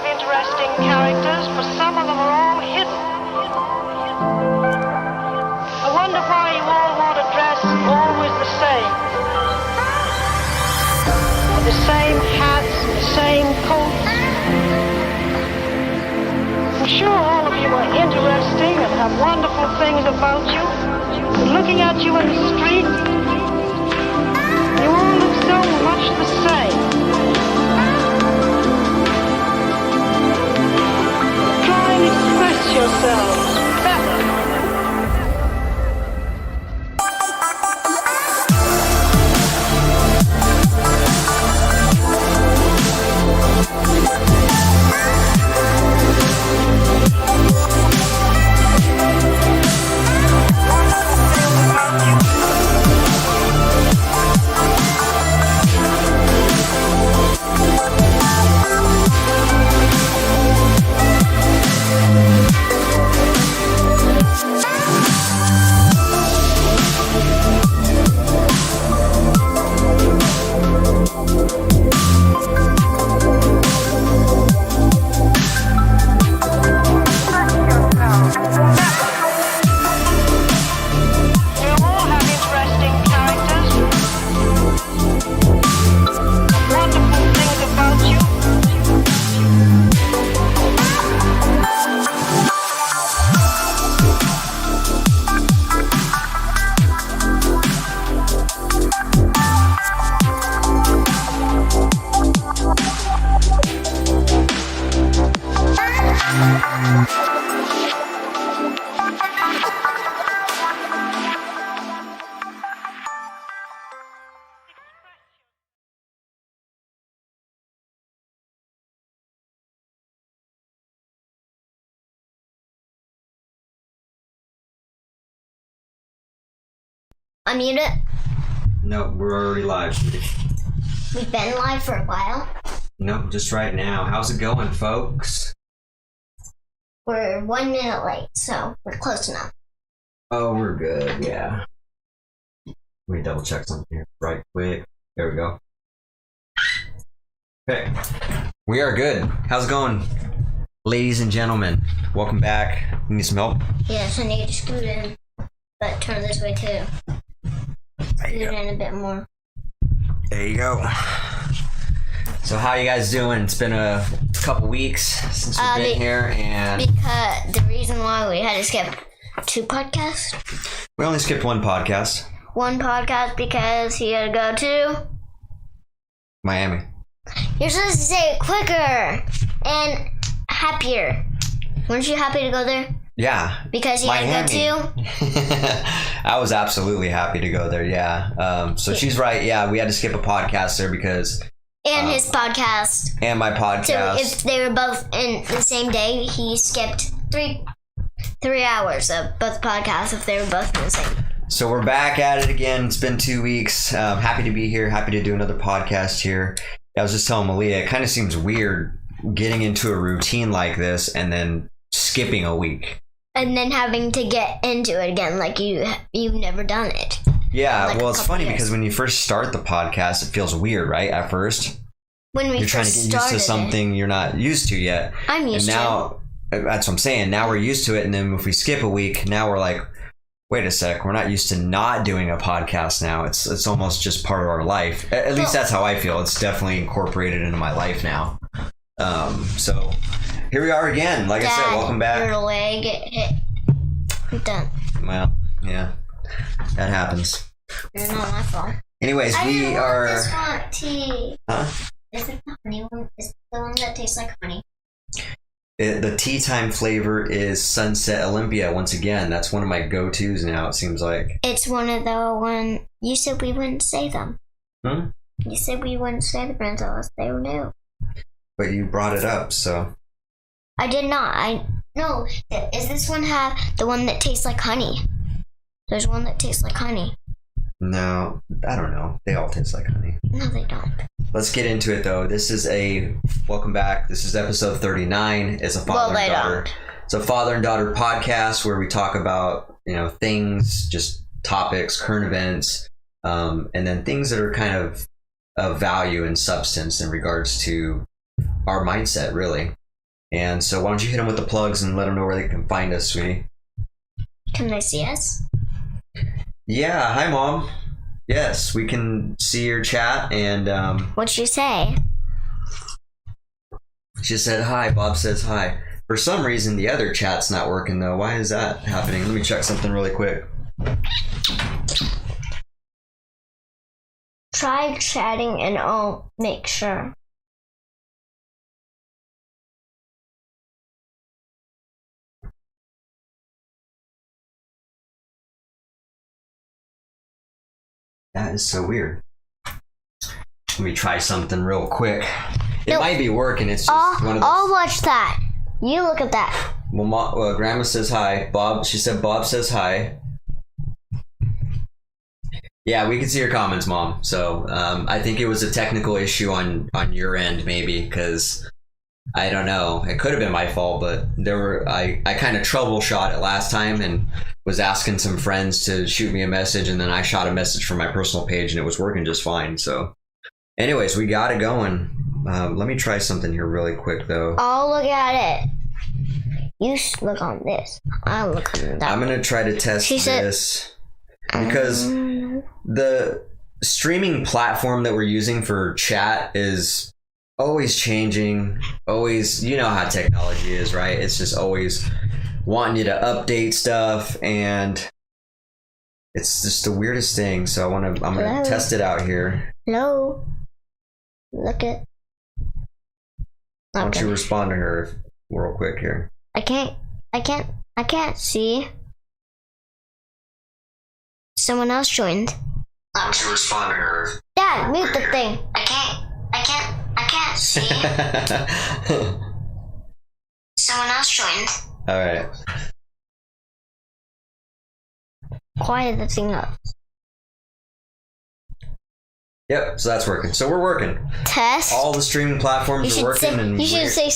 Interesting characters, but some of them are all hidden. I wonder why you all want to dress always the same. With the same hats and the same coats. I'm sure all of you are interesting and have wonderful things about you. But looking at you in the street, you all look so much the same. Express yourselves better. Unmute it. No, we're already live. We've been live for a while. Nope, just right now. How's it going, folks? We're 1 minute late, so we're close enough. Oh, we're good, yeah. Let me double check something here right quick. There we go. Okay. We are good. How's it going? Ladies and gentlemen, welcome back. You need some help? Yes, I need to scoot in, but turn this way too. Scoot in a bit more. There you go. So how you guys doing? It's been a couple weeks since we've been here, and because the reason why we had to skip 2 podcasts. We only skipped 1 podcast. 1 podcast because he had to go to Miami. You're supposed to say it quicker and happier. Weren't you happy to go there? Yeah. Because you had to go to? I was absolutely happy to go there, yeah. So she's right, yeah, we had to skip a podcast there because... And his podcast. And my podcast. So if they were both in the same day, he skipped 3 hours of both podcasts if they were both in the same. So we're back at it again. It's been 2 weeks. Happy to be here. Happy to do another podcast here. I was just telling Malia, it kind of seems weird getting into a routine like this and then skipping a week. And then having to get into it again like you've never done it. Yeah, like well, it's funny because when you first start the podcast, it feels weird, right? At first. When you're trying to get used to something you're not used to yet. I'm used to it. That's what I'm saying. Now we're used to it, and then if we skip a week, now we're like, wait a sec, we're not used to not doing a podcast now. It's almost just part of our life. At least that's how I feel. It's definitely incorporated into my life now. So here we are again. Like I said, welcome back. Your leg hit. I'm done. Well, yeah, that happens. It's not my fault. Anyways, we are. This one tea. Huh? Is it the honey one? Is it the one that tastes like honey? The tea time flavor is Sunset Olympia. Once again, that's one of my go-tos now. It seems like it's one of the one you said we wouldn't say them. You said we wouldn't say the brands unless they were new. But you brought it up, so I did not. No. Is this one have the one that tastes like honey? There's one that tastes like honey. No, I don't know. They all taste like honey. No, they don't. Let's get into it though. This is welcome back. This is episode 39. It's a father and daughter. It's a father and daughter podcast where we talk about, things, just topics, current events, and then things that are kind of value and substance in regards to our mindset, really. And so why don't you hit them with the plugs and let them know where they can find us, sweetie? Can they see us? Yeah. Hi, Mom. Yes, we can see your chat. And What'd you say? she said hi. Bob says hi. For some reason, the other chat's not working, though. Why is that happening? Let me check something really quick. Try chatting and I'll make sure. That is so weird. Let me try something real quick. It No. might be working. It's just one of those. I'll watch that. You look at that. Well, Grandma says hi. She said Bob says hi. Yeah, we can see your comments, Mom. So I think it was a technical issue on your end, maybe, because I don't know. It could have been my fault, but I kind of troubleshot it last time and was asking some friends to shoot me a message, and then I shot a message from my personal page, and it was working just fine. So, anyways, we got it going. Let me try something here really quick, though. I'll look at it. You look on this. I'll look on that. I'm gonna try to test this because the streaming platform that we're using for chat is always changing. Always, you know how technology is, right? It's just always wanting you to update stuff, and it's just the weirdest thing. So I'm gonna test it out here. Hello. Look it. Why don't you respond to her real quick here? I can't see. Someone else joined. Why don't you respond to her? Dad, mute the thing. I can't see. Someone else joined. All right. Quiet the thing up. Yep, so that's working. So we're working. Test. All the streaming platforms are working. You should say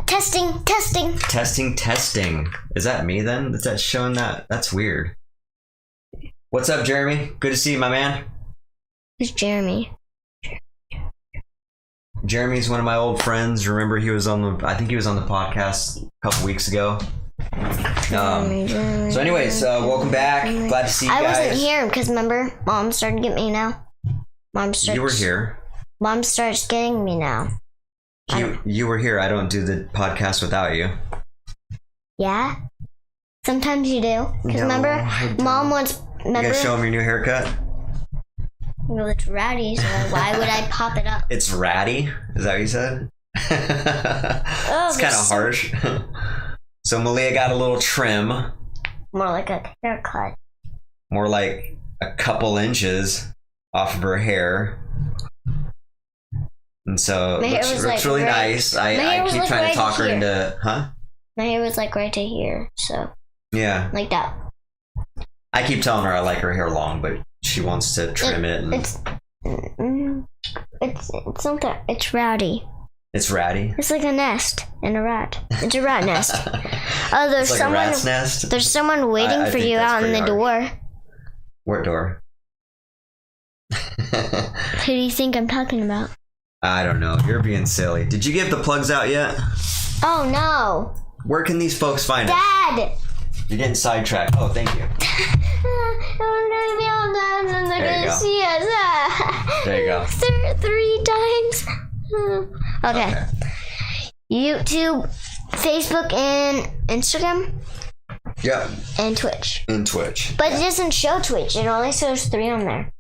testing. Testing. Is that me then? Is that showing that? That's weird. What's up, Jeremy? Good to see you, my man. Who's Jeremy? Jeremy's one of my old friends. Remember, I think he was on the podcast a couple weeks ago. Jeremy. So anyways, welcome back. Glad to see you guys. I wasn't here because remember, Mom started getting me now. You were here. Mom starts getting me now. You were here. I don't do the podcast without you. Yeah? Sometimes you do. Because remember, Mom once... You gotta show him your new haircut? Well, it's ratty, so why would I pop it up? It's ratty? Is that what you said? It's kind of harsh. So Malia got a little trim. More like a haircut. More like a couple inches off of her hair. And so it looks really nice. I keep trying to talk her into... Huh? My hair was like right to here, so... Yeah. Like that. I keep telling her I like her hair long, but she wants to trim it. And it's something. It's ratty. It's ratty? It's like a nest and a rat. It's a rat nest. Oh, there's it's like someone. A rat's nest? There's someone waiting for you out in the door. What door? Who do you think I'm talking about? I don't know. You're being silly. Did you give the plugs out yet? Oh no. Where can these folks find us? Dad! You're getting sidetracked. Oh, thank you. There you go. See us. There you go. 3 times. Okay. YouTube, Facebook, and Instagram. Yep. And Twitch. And Twitch. But it doesn't show Twitch. It only shows 3 on there.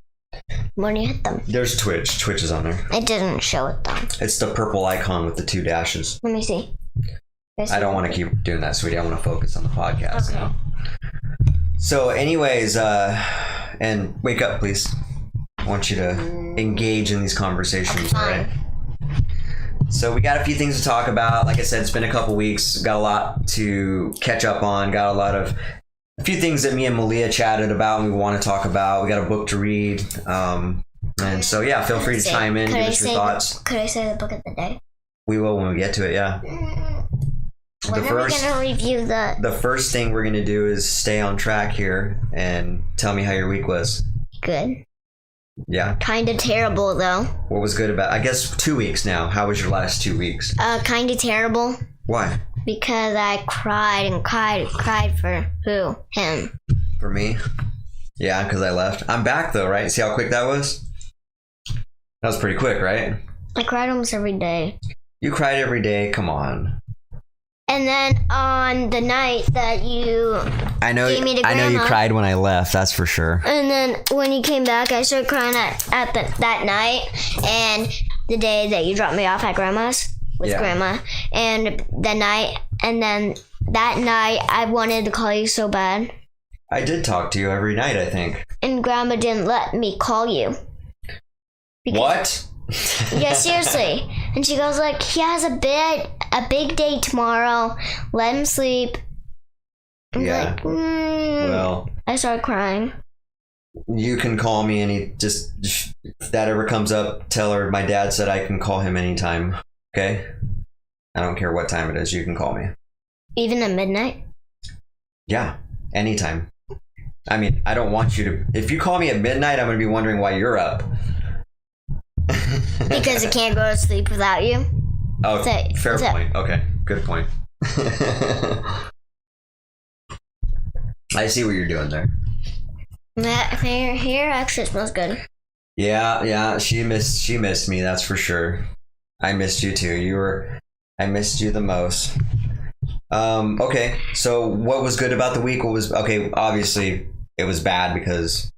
When you hit them. There's Twitch. Twitch is on there. It doesn't show it though. It's the purple icon with the 2 dashes. Let me see. I don't want to keep doing that, sweetie. I want to focus on the podcast. Okay. Now. So anyways, and wake up, please. I want you to engage in these conversations, all right? So we got a few things to talk about. Like I said, it's been a couple weeks. Got a lot to catch up on. Got a few things that me and Malia chatted about and we want to talk about. We got a book to read. And so, yeah, feel free to chime in, give us your thoughts. Could I say the book of the day? We will when we get to it, yeah. When are we going to review The first thing we're going to do is stay on track here and tell me how your week was. Good. Yeah. Kind of terrible, though. What was good about, I guess, 2 weeks now. How was your last 2 weeks? Kind of terrible. Why? Because I cried and cried for who? Him. For me? Yeah, because I left. I'm back, though, right? See how quick that was? That was pretty quick, right? I cried almost every day. You cried every day? Come on. And then on the night that you gave me to Grandma, I know you cried when I left, that's for sure. And then when you came back, I started crying at that night. And the day that you dropped me off at Grandma's with Grandma. And the night, and then that night, I wanted to call you so bad. I did talk to you every night, I think. And Grandma didn't let me call you. What? Yeah, seriously. And she goes like, he has a big day tomorrow. Let him sleep. I'm like, Well, I started crying. You can call me just if that ever comes up, tell her my dad said I can call him anytime. Okay? I don't care what time it is, you can call me. Even at midnight? Yeah, anytime. I mean, I don't want you to, if you call me at midnight, I'm going to be wondering why you're up. Because I can't go to sleep without you. Oh, fair point. Okay, good point. I see what you're doing there. That hair actually smells good. Yeah, she missed me, that's for sure. I missed you too. I missed you the most. Okay, so what was good about the week? Okay, obviously it was bad because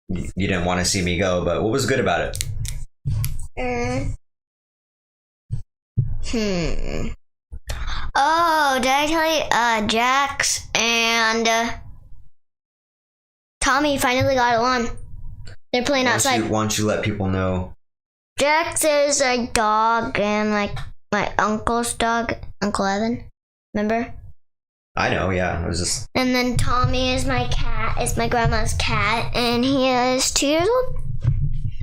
you didn't want to see me go, but what was good about it? Oh, did I tell you, Jax and Tommy finally got along. They're playing outside. Why don't you let people know? Jax is a dog and like my uncle's dog, Uncle Evan. Remember? I know, yeah. I was just. And then Tommy is my cat. It's my grandma's cat, and he is 2 years old.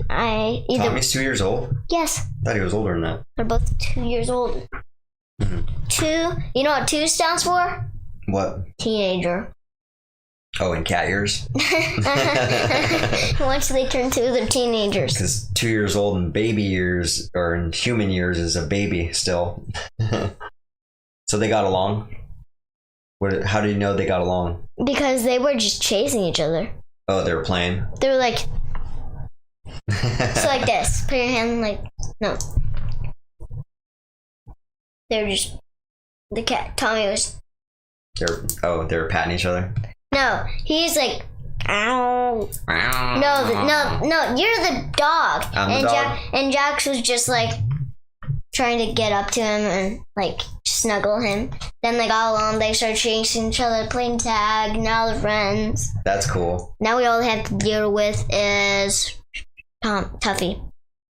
Tommy's 2 years old? Yes. I thought he was older than that. They're both 2 years old. Mm-hmm. 2. You know what 2 stands for? What? Teenager. Oh, in cat years? Once they turn 2, they're teenagers. Because 2 years old in baby years, or in human years, is a baby still. So they got along? How do you know they got along? Because they were just chasing each other. Oh, they were playing? They were like... So like this. Put your hand like... No. They were just... The cat... Tommy was... They were patting each other? No, he's like... Ow. No, you're the dog. I'm the dog? And Jax was just like... trying to get up to him and like snuggle him. Then they got along, they started chasing each other, playing tag, now they're friends. That's cool. Now we all have to deal with is Tuffy.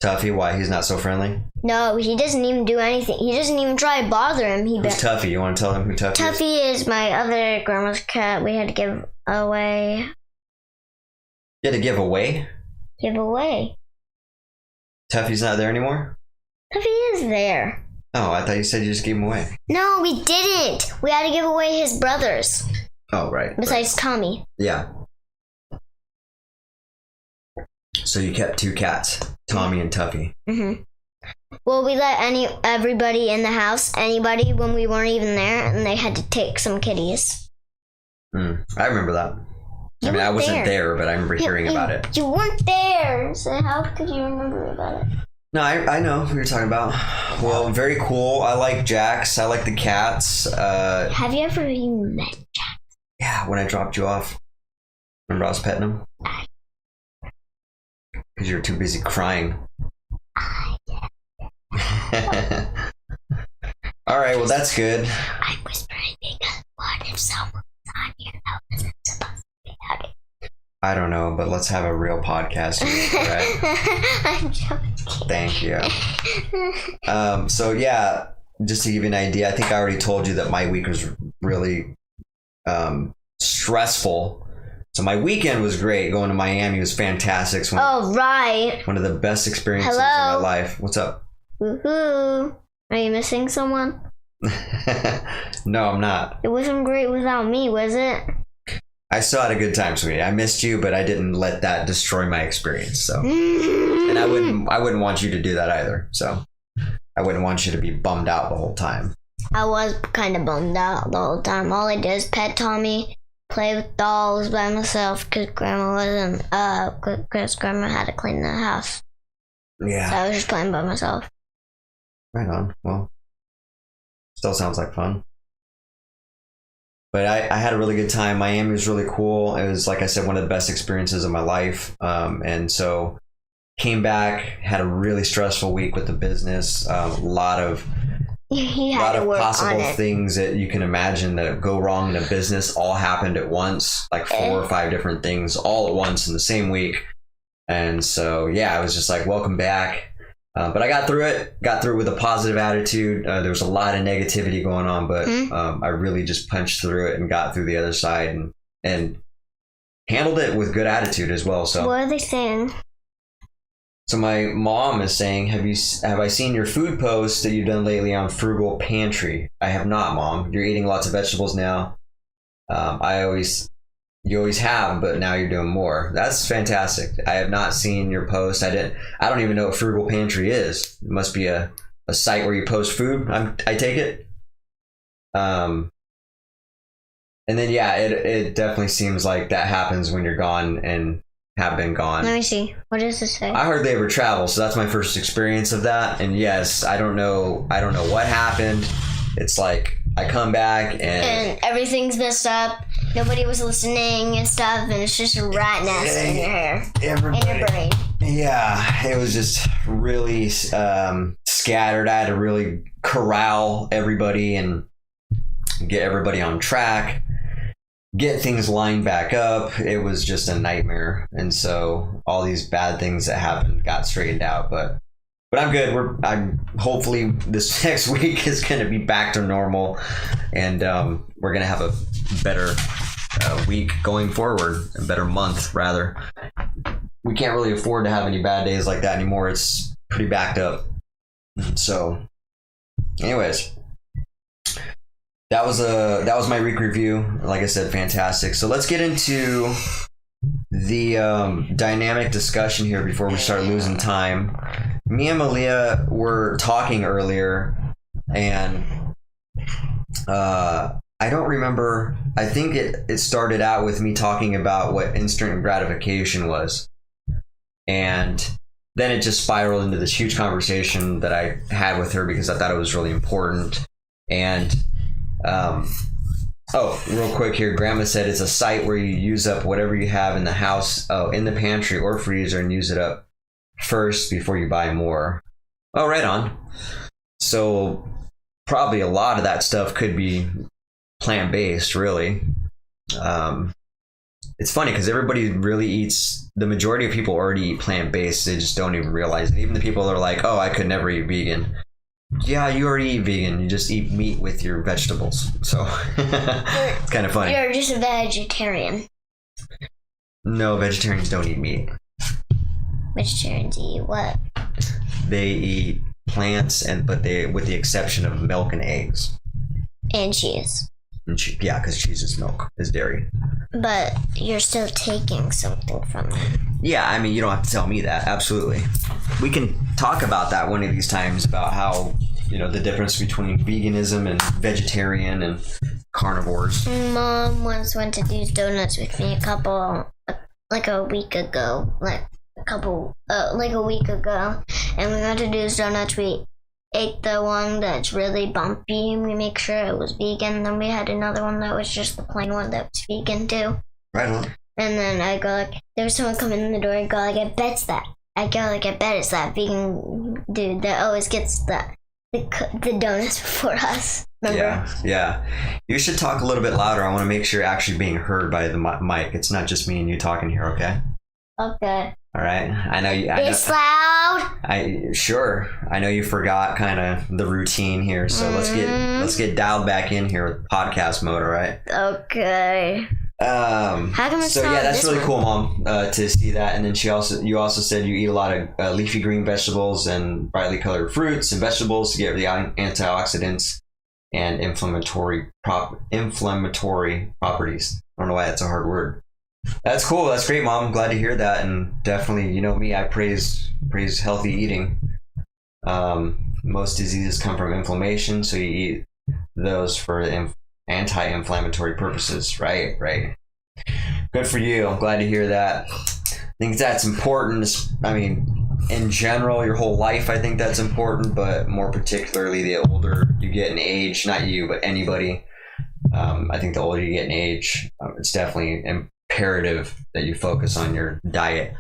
Tuffy, why? He's not so friendly? No, he doesn't even do anything. He doesn't even try to bother him. Who's Tuffy? You want to tell him who Tuffy is? Tuffy is my other grandma's cat we had to give away. You had to give away? Give away. Tuffy's not there anymore? Tuffy is there. Oh, I thought you said you just gave him away. No, we didn't. We had to give away his brothers. Oh, right. Besides Tommy. Yeah. So you kept 2 cats, Tommy and Tuffy. Mm-hmm. Well, we let everybody in the house, anybody, when we weren't even there, and they had to take some kitties. I remember that. I mean, I wasn't there, but I remember hearing about it. You weren't there, so how could you remember about it? No, I know what you're talking about. Well, very cool. I like Jax. I like the cats. Have you ever even met Jax? Yeah, when I dropped you off. Remember I was petting him? Because you were too busy crying. All right, well, that's good. I'm whispering because what if someone's on your house and it's supposed to be hugging? I don't know, but let's have a real podcast here, right? I'm joking. Thank you. So yeah, just to give you an idea, I think I already told you that my week was really stressful. So my weekend was great. Going to Miami was fantastic. It's Oh, right. one of the best experiences of Hello? my life. What's up? Woohoo. Are you missing someone? No, I'm not. It wasn't great without me, was it? I still had a good time, sweetie. I missed you, but I didn't let that destroy my experience. So, and I wouldn't want you to do that either. So, I wouldn't want you to be bummed out the whole time. I was kind of bummed out the whole time. All I did is pet Tommy, play with dolls by myself because Grandma wasn't, because Grandma had to clean the house. Yeah. So I was just playing by myself. Right on. Well, still sounds like fun. But I had a really good time. Miami was really cool. It was, like I said, one of the best experiences of my life. And so came back, had a really stressful week with the business. A lot of He had to work on possible it. things that you can imagine that go wrong in a business all happened at once, like 4 or 5 different things all at once in the same week. And so, yeah, I was just like, welcome back. But I got through it with a positive attitude. There was a lot of negativity going on, but I really just punched through it and got through the other side and handled it with good attitude as well. So What are they saying? So my mom is saying, have I seen your food posts that you've done lately on Frugal Pantry? I have not, Mom. You're eating lots of vegetables now. You always have, but now you're doing more. That's fantastic. I have not seen your post. I don't even know what Frugal Pantry is. It must be a site where you post food. I take it. And then yeah, it definitely seems like that happens when you're gone and have been gone. Let me see. What does it say? I hardly ever travel, so that's my first experience of that. And yes, I don't know what happened. It's like I come back and everything's messed up. Nobody was listening and stuff, and it's just a rat nest in your hair, in your brain. Yeah, it was just really scattered. I had to really corral everybody and get everybody on track, get things lined back up. It was just a nightmare. And so all these bad things that happened got straightened out, but I'm good. I'm hopefully this next week is going to be back to normal, and we're going to have a better week going forward, a better month rather. We can't really afford to have any bad days like that anymore. It's pretty backed up. So anyways, that was my week review. Like I said, fantastic. So let's get into the dynamic discussion here before we start losing time. Me and Malia were talking earlier, and I don't remember. I think it started out with me talking about what instant gratification was, and then it just spiraled into this huge conversation that I had with her because I thought it was really important. And real quick here, Grandma said it's a site where you use up whatever you have in the house, in the pantry or freezer, and use it up first before you buy more. Oh, right on. So probably a lot of that stuff could be plant-based, really. It's funny because everybody really eats, the majority of people already eat plant-based. They just don't even realize it. Even the people that are like, oh, I could never eat vegan. Yeah, you already eat vegan. You just eat meat with your vegetables. So it's kind of funny. You're just a vegetarian. No, vegetarians don't eat meat. Vegetarians eat what? They eat plants, but with the exception of milk and eggs. And cheese. And yeah, because cheese is milk, is dairy. But you're still taking something from it. Yeah, I mean, you don't have to tell me that. Absolutely. We can talk about that one of these times, about how, the difference between veganism and vegetarian and carnivores. Mom once went to do donuts with me a week ago. A week ago. And we went to do donuts. We ate the one that's really bumpy. We make sure it was vegan. Then we had another one that was just the plain one that was vegan too. Right on. And then I go there was someone coming in the door. I go I bet it's that vegan dude that always gets the donuts before us. Remember? Yeah. You should talk a little bit louder. I want to make sure you're actually being heard by the mic. It's not just me and you talking here, okay? Okay. All right. I know you. This loud? I know you forgot kind of the routine here, so let's get dialed back in here with podcast mode. All right. Okay. How come it's So not yeah, that's this really one? cool, Mom, to see that. And then you also said you eat a lot of leafy green vegetables and brightly colored fruits and vegetables to get the antioxidants and inflammatory properties. I don't know why that's a hard word. That's cool. That's great, Mom. I'm glad to hear that. And definitely, you know me, I praise healthy eating. Most diseases come from inflammation, so you eat those for anti-inflammatory purposes. Right. Good for you. I'm glad to hear that. I think that's important. I mean, in general, your whole life, I think that's important, but more particularly the older you get in age, not you, but anybody. I think the older you get in age, it's definitely imperative that you focus on your diet.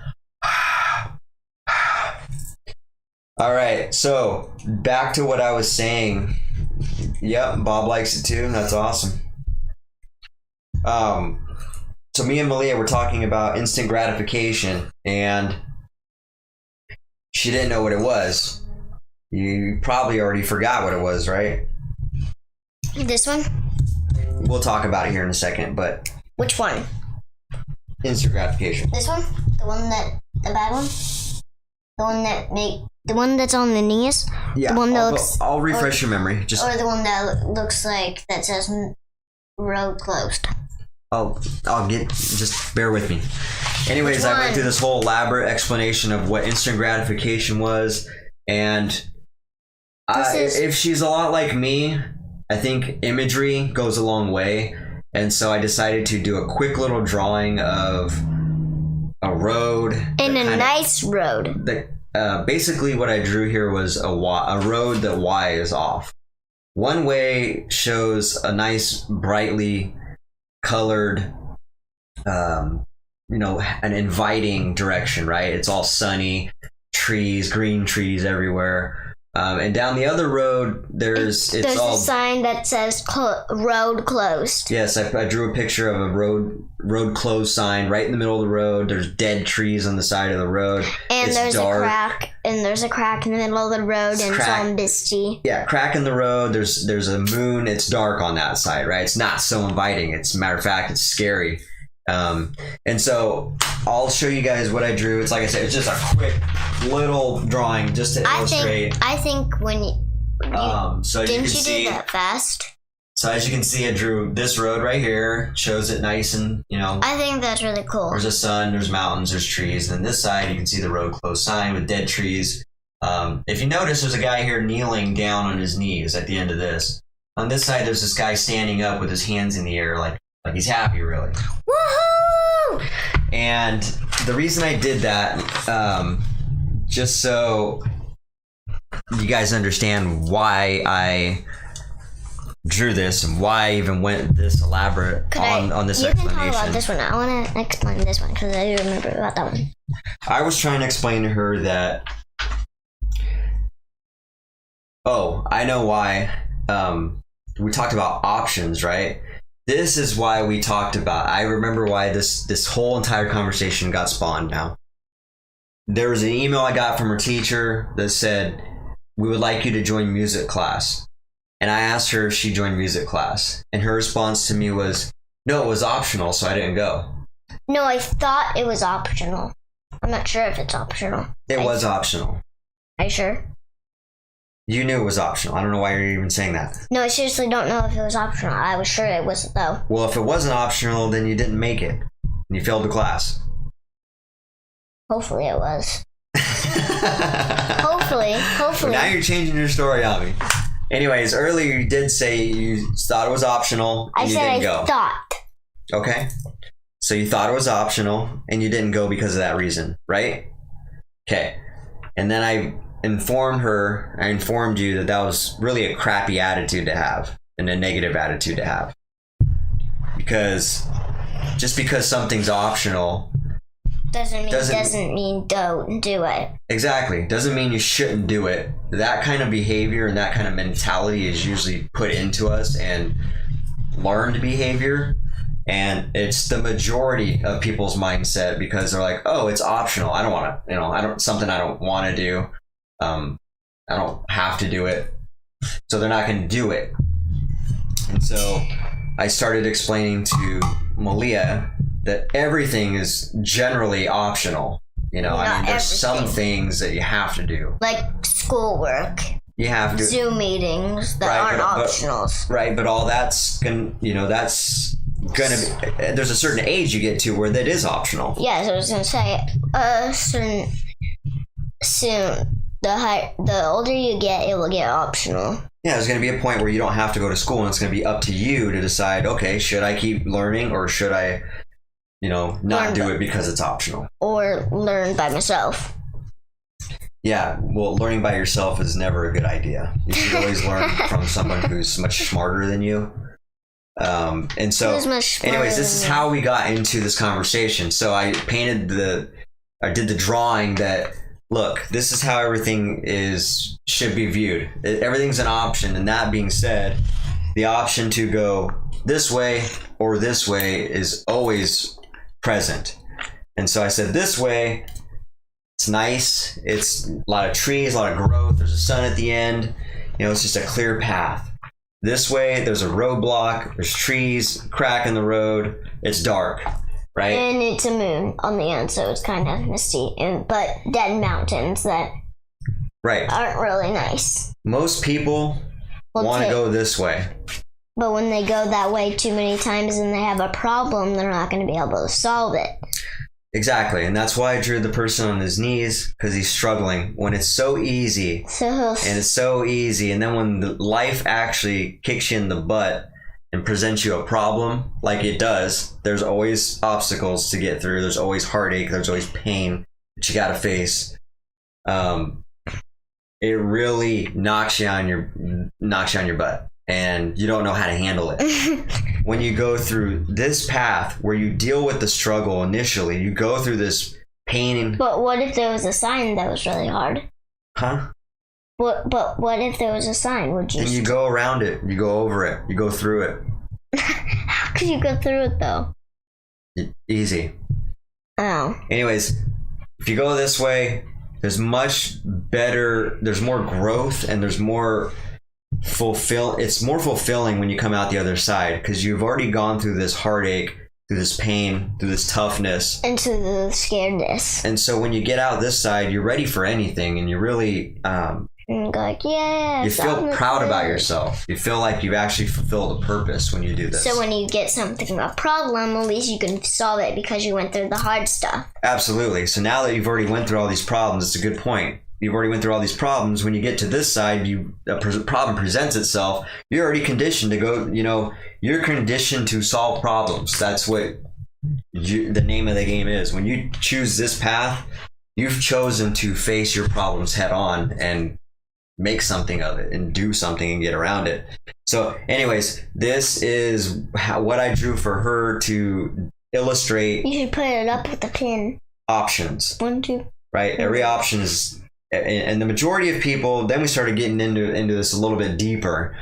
All right, so back to what I was saying. Yep, Bob likes it too. That's awesome. So me and Malia were talking about instant gratification, and she didn't know what it was. You probably already forgot what it was, right? This one? We'll talk about it here in a second, but Which one? instant gratification. This one? The bad one? The one that's on the knees? Yeah, The one that I'll refresh your memory. Just Or the one that looks like that says road closed? just bear with me. Anyways, Which I went one? through this whole elaborate explanation of what instant gratification was, and if she's a lot like me, I think imagery goes a long way, and so I decided to do a quick little drawing of a road In that a kinda- nice road. basically what I drew here was a road that Y is off. One way shows a nice brightly colored, an inviting direction, right? It's all sunny, green trees everywhere. And down the other road, there's There's all a sign that says road closed. Yes, I drew a picture of a road closed sign right in the middle of the road. There's dead trees on the side of the road. And It's there's dark. a crack in the middle of the road, and it's all misty. Yeah, crack in the road. There's a moon. It's dark on that side, right? It's not so inviting. It's matter of fact, it's scary. And so I'll show you guys what I drew. It's like I said, it's just a quick little drawing just to illustrate. I think when you So as you can didn't you see, do that fast? so as you can see, I drew this road right here. Shows it nice and I think that's really cool. there's a sun, there's mountains, there's trees. And then this side, you can see the road closed sign with dead trees. If you notice, there's a guy here kneeling down on his knees at the end of this. On this side, there's this guy standing up with his hands in the air, like he's happy, really. Woohoo! And the reason I did that, just so you guys understand why I drew this and why I even went this elaborate on this You explanation. can talk about this one. I want to explain this one because I do remember about that one. I was trying to explain to her that, I know why. We talked about options, right? This is why we talked about, I remember why this whole entire conversation got spawned now. There was an email I got from her teacher that said, we would like you to join music class. And I asked her if she joined music class. And her response to me was, no, it was optional, so I didn't go. No, I thought it was optional. I'm not sure if it's optional. It was optional. Are you sure? You knew it was optional. I don't know why you're even saying that. No, I seriously don't know if it was optional. I was sure it wasn't, though. Well, if it wasn't optional, then you didn't make it. And you failed the class. Hopefully it was. Hopefully. Now you're changing your story on me. Anyways, earlier you did say you thought it was optional and I you said didn't go. I thought. Okay. So you thought it was optional and you didn't go because of that reason, right? Okay. And then I informed you that was really a crappy attitude to have and a negative attitude to have. Because just because something's optional doesn't mean don't do it. Exactly. Doesn't mean you shouldn't do it. That kind of behavior and that kind of mentality is usually put into us and learned behavior. And it's the majority of people's mindset because they're like, oh, it's optional. I don't want to, something I don't want to do. I don't have to do it. So they're not going to do it. And so I started explaining to Malia that everything is generally optional. You know, Not I mean, there's some everything. things that you have to do. Like schoolwork, You have to. Zoom meetings that Right, aren't but- optionals. Right, but all that's gonna be. There's a certain age you get to where that is optional. Yeah, so I was gonna say, soon the older you get, it will get optional. Yeah, there's gonna be a point where you don't have to go to school, and it's gonna be up to you to decide. Okay, should I keep learning, or should I, not Learn do the- it because it's optional? Or learn by myself. Yeah, well, learning by yourself is never a good idea. You should always learn from someone who's much smarter than you. And so, Who's much smarter anyways, this than is you? how we got into this conversation. So I did the drawing that, look, this is how everything should be viewed. Everything's an option. And that being said, the option to go this way or this way is always present. And so I said this way. It's nice. It's a lot of trees, a lot of growth. There's a sun at the end. It's just a clear path. This way, there's a roadblock. There's trees, crack in the road. It's dark, right? And it's a moon on the end, so it's kind of misty. But dead mountains that Right. aren't really nice. Most people Well, want to take- go this way. But when they go that way too many times and they have a problem, they're not going to be able to solve it. Exactly. And that's why I drew the person on his knees, because he's struggling. When it's so easy, So and it's so easy, and then when life actually kicks you in the butt and presents you a problem like it does, there's always obstacles to get through. There's always heartache. There's always pain that you got to face. It really knocks you on your butt, and you don't know how to handle it. When you go through this path where you deal with the struggle initially, you go through this pain. But what if there was a sign that was really hard? Huh? But what if there was a sign? Would you? And you go around it. You go over it. You go through it. How could you go through it though? Easy. Oh. Anyways, if you go this way, there's much better. There's more growth, and there's more it's more fulfilling when you come out the other side, because you've already gone through this heartache, through this pain, through this toughness. Into the scaredness. And so when you get out this side, you're ready for anything, and you really And go like, yeah. you feel proud about yourself. You feel like you've actually fulfilled a purpose when you do this. So when you get something, a problem, at least you can solve it because you went through the hard stuff. Absolutely. So now that you've already went through all these problems, it's a good point. You've already went through all these problems. When you get to this side, a problem presents itself. You're already conditioned to go. You're conditioned to solve problems. That's what the name of the game is. When you choose this path, you've chosen to face your problems head on and make something of it and do something and get around it. So, anyways, this is what I drew for her to illustrate You should put it up with a pin. options. 1, 2. Right, every option is, and the majority of people, then we started getting into this a little bit deeper.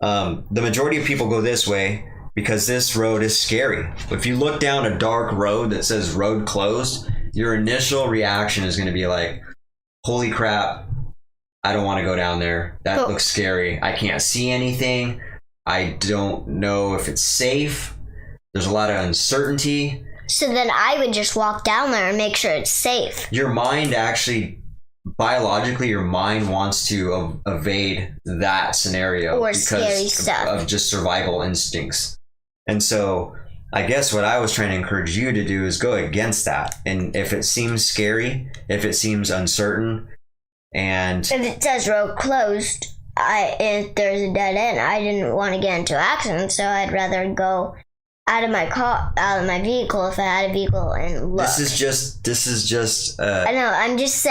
The majority of people go this way because this road is scary. If you look down a dark road that says road closed, your initial reaction is going to be like, holy crap, I don't want to go down there. That looks scary. I can't see anything. I don't know if it's safe. There's a lot of uncertainty. So then I would just walk down there and make sure it's safe. Your mind actually, biologically, your mind wants to evade that scenario Or because scary stuff. of just survival instincts. And so I guess what I was trying to encourage you to do is go against that. And if it seems scary, if it seems uncertain, and If it says road closed, if there's a dead end, I didn't want to get into an accident, so I'd rather go out of my vehicle if I had a vehicle and look. this is just I know. I'm just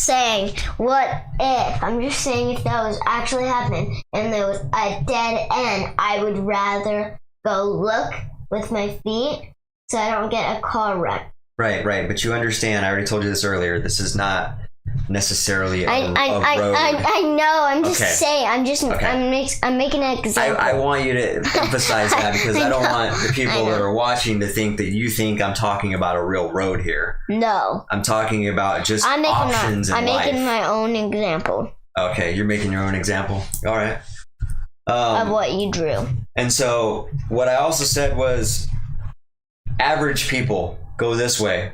saying. What if? I'm just saying if that was actually happening and there was a dead end, I would rather go look with my feet so I don't get a car wreck. right, but you understand, I already told you this earlier, this is not necessarily a road. I know. I'm just Okay. saying. I'm making an example. I want you to emphasize that because I don't want the people that are watching to think that you think I'm talking about a real road here. No. I'm talking about just I'm options in life. making my own example Okay, you're making your own example. All right. of what you drew. And so what I also said was, Average people go this way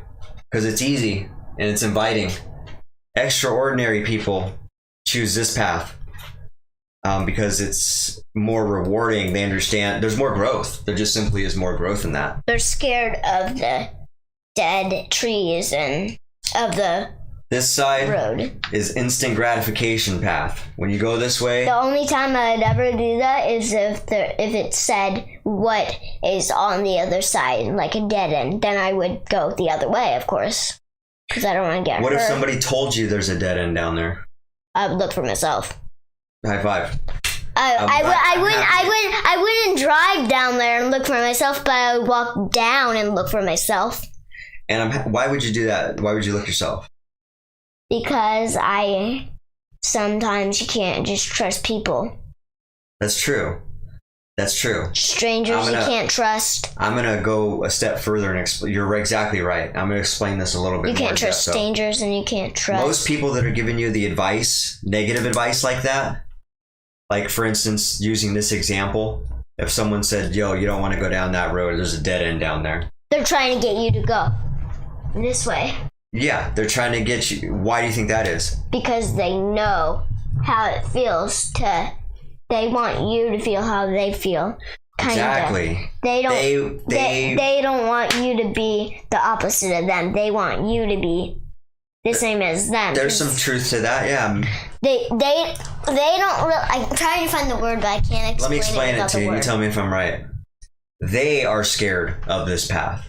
because it's easy and it's inviting. Extraordinary people choose this path because it's more rewarding. They understand there's more growth. There just simply is more growth in that. They're scared of the dead trees and of the This side road. is instant gratification path. When you go this way, The only time I'd ever do that is if it said what is on the other side, like a dead end. Then I would go the other way, of course, because I don't want to get what hurt. if somebody told you there's a dead end down there? I would look for myself. High five. I wouldn't drive down there and look for myself, but I would walk down and look for myself. And why would you do that? Why would you look yourself? Because sometimes you can't just trust people. That's true. That's true. Strangers you can't trust. I'm gonna go a step further and explain. You're exactly right. I'm gonna explain this a little bit. You more can't trust strangers, and you can't trust. Most people that are giving you the advice, negative advice like that, like for instance, using this example, if someone said, "Yo, you don't want to go down that road. There's a dead end down there." They're trying to get you to go this way. Yeah, they're trying to get you. Why do you think that is? Because they know how it feels to. They want you to feel how they feel. Kinda. Exactly. They don't. They don't want you to be the opposite of them. They want you to be the same as them. There's some truth to that. Yeah. They don't really. I'm trying to find the word, but I can't explain it. Let me explain it to you. word. You tell me if I'm right. They are scared of this path.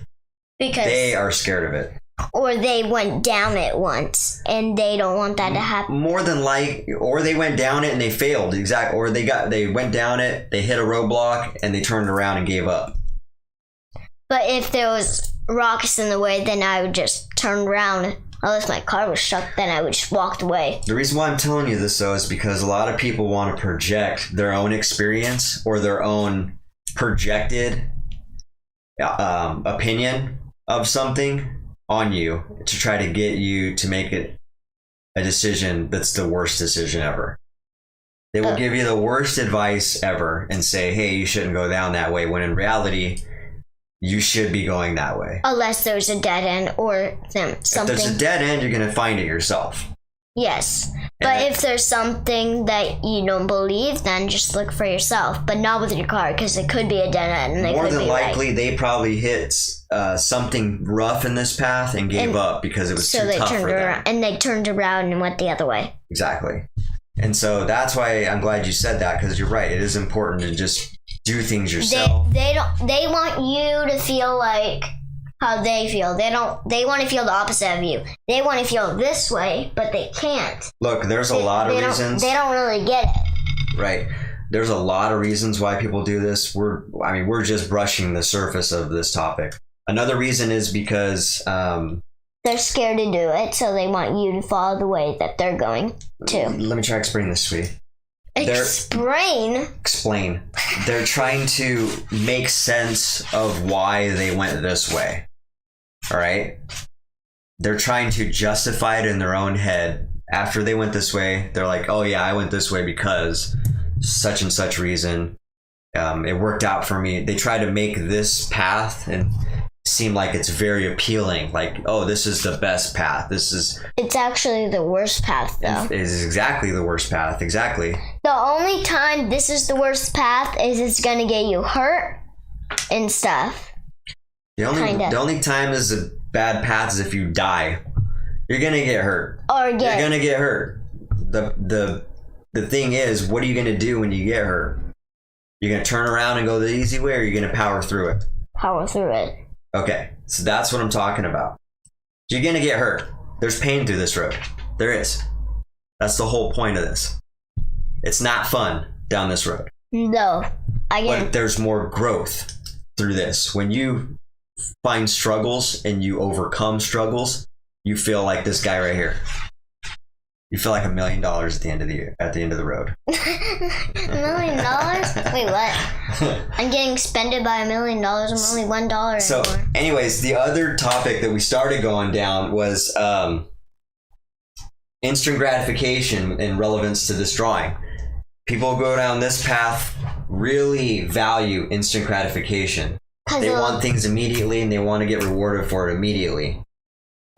Because They are scared of it. or they went down it once and they don't want that to happen. More than or they went down it and they failed. Or they went down it, they hit a roadblock, and they turned around and gave up. But if there was rocks in the way, then I would just turn around. Unless my car was stuck, then I would just walk away. The reason why I'm telling you this, though, is because a lot of people want to project their own experience or their own projected opinion of something on you to try to get you to make it a decision that's the worst decision ever. They will give you the worst advice ever and say, hey, you shouldn't go down that way, when in reality, you should be going that way. Unless there's a dead end or something. If there's a dead end, you're going to find it yourself. Yes. But if there's something that you don't believe, then just look for yourself. But not with your car, because it could be a dead end. And More than likely, they probably hit something rough in this path and gave up because it was too tough for them. And they turned around and went the other way. Exactly. And so that's why I'm glad you said that, because you're right. It is important to just do things yourself. They want you to feel like how they feel. They want to feel the opposite of you. They want to feel this way, but they can't. Look, there's a lot of reasons. They don't really get it. Right. There's a lot of reasons why people do this. We're just brushing the surface of this topic. Another reason is because they're scared to do it, so they want you to follow the way that they're going to. Let me try to explain this, sweetie. Explain. They're trying to make sense of why they went this way. All right? They're trying to justify it in their own head. After they went this way, they're like, oh yeah, I went this way because such and such reason. It worked out for me. They try to make this path and seem like it's very appealing. Like, oh, this is the best path. It's actually the worst path, though. It is exactly the worst path. Exactly. The only time this is the worst path is it's going to get you hurt and stuff. The only time is a bad path is if you die. You're going to get hurt. You're going to get hurt. The thing is, what are you going to do when you get hurt? You're going to turn around and go the easy way, or you're going to power through it? Power through it. Okay, so that's what I'm talking about. You're going to get hurt. There's pain through this road. There is. That's the whole point of this. It's not fun down this road. No. But there's more growth through this. When you find struggles and you overcome struggles, you feel like this guy right here. You feel like $1 million at the end of the road. $1 million? Wait, what? I'm getting expended by $1 million. I'm only $1 So, anymore. anyways, the other topic that we started going down was instant gratification in relevance to this drawing. People who go down this path really value instant gratification. They want things immediately, and they want to get rewarded for it immediately.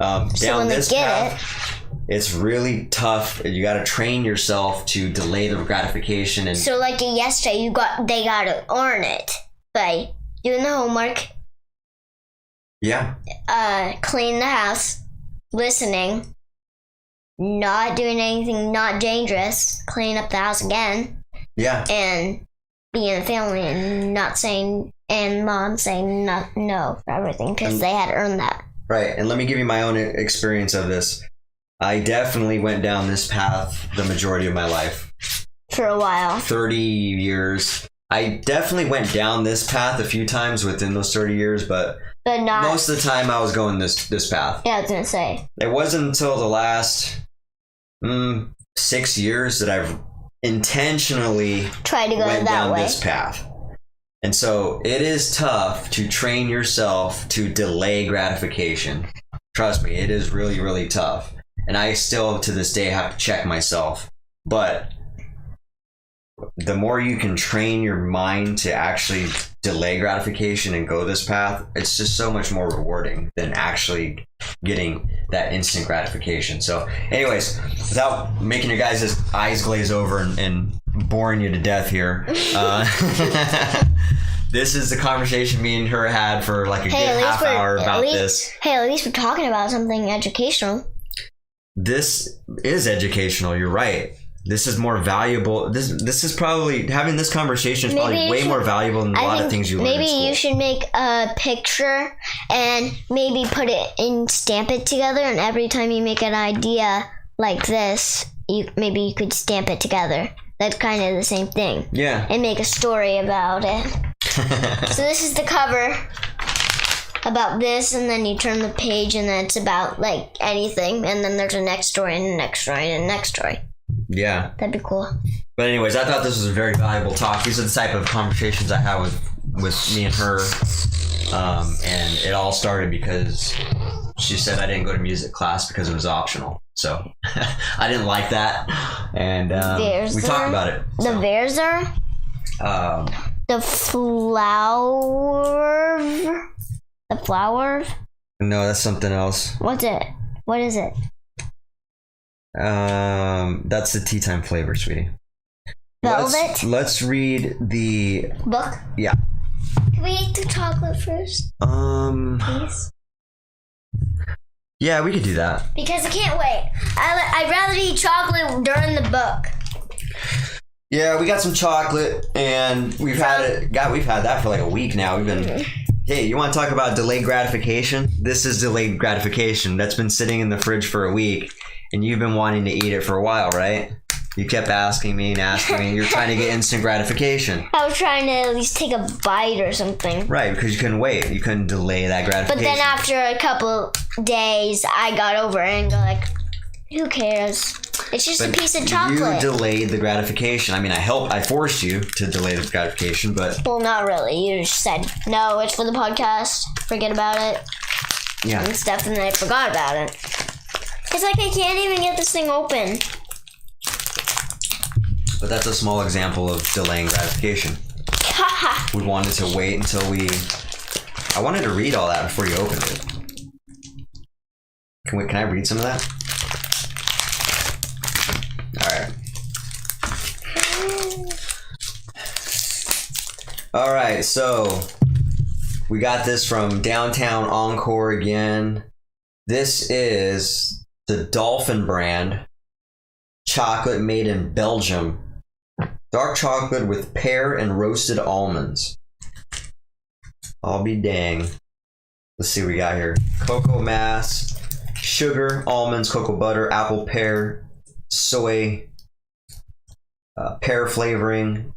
So Down when they this get path, it's really tough. You got to train yourself to delay the gratification. And So like yesterday, they gotta earn it by doing the homework, yeah, clean the house, listening, not doing anything not dangerous, clean up the house again, yeah, and being in the family and not saying, and mom saying no for everything because they had earned that. right. And let me give you my own experience of this. I definitely went down this path the majority of my life. For a while. 30 years. I definitely went down this path a few times within those 30 years, but Not. most of the time I was going this path. Yeah, I was gonna say. It wasn't until the last 6 years that I've intentionally Try to go went that down way. this path. And so it is tough to train yourself to delay gratification. Trust me, it is really, really tough. And I still, to this day, have to check myself. But the more you can train your mind to actually delay gratification and go this path, it's just so much more rewarding than actually getting that instant gratification. So anyways, without making your guys' eyes glaze over and boring you to death here, this is the conversation me and her had for like a good half hour about this. Hey, at least we're talking about something educational. This is educational, you're right. This is more valuable. This is probably, having this conversation is probably way more valuable than a lot of things you learn in Maybe school. you should make a picture and maybe put it and stamp it together, and every time you make an idea like this, maybe you could stamp it together. That's kind of the same thing. Yeah. And make a story about it. So this is the cover about this, and then you turn the page and then it's about like anything, and then there's a next story and a next story and a next story. Yeah. That'd be cool. But anyways, I thought this was a very valuable talk. These are the type of conversations I had with me and her. And it all started because she said I didn't go to music class because it was optional. So I didn't like that. And we talked about it. The Verzer? The flower? The flower? No, that's something else. What's it? What is it? That's the tea time flavor, sweetie. Velvet? Let's read the Book? Yeah. Can we eat the chocolate first, please? Yeah, we could do that. Because I can't wait. I'd rather eat chocolate during the book. Yeah, we got some chocolate, and we've had that for like a week now. We've been. Hey, you want to talk about delayed gratification? This is delayed gratification. That's been sitting in the fridge for a week, and you've been wanting to eat it for a while, right? You kept asking me. You're trying to get instant gratification. I was trying to at least take a bite or something. Right, because you couldn't wait. You couldn't delay that gratification. But then after a couple days, I got over it and go like, who cares? It's just a piece of chocolate. You delayed the gratification. I mean, I forced you to delay the gratification, but... Well, not really. You just said, no, it's for the podcast. Forget about it. Yeah. And stuff, and I forgot about it. It's like I can't even get this thing open. But that's a small example of delaying gratification. We wanted to wait until I wanted to read all that before you opened it. Can I read some of that? All right, so we got this from Downtown Encore again. This is the Dolphin brand chocolate made in Belgium. Dark chocolate with pear and roasted almonds. I'll be dang. Let's see what we got here. Cocoa mass, sugar, almonds, cocoa butter, apple pear, soy, pear flavoring,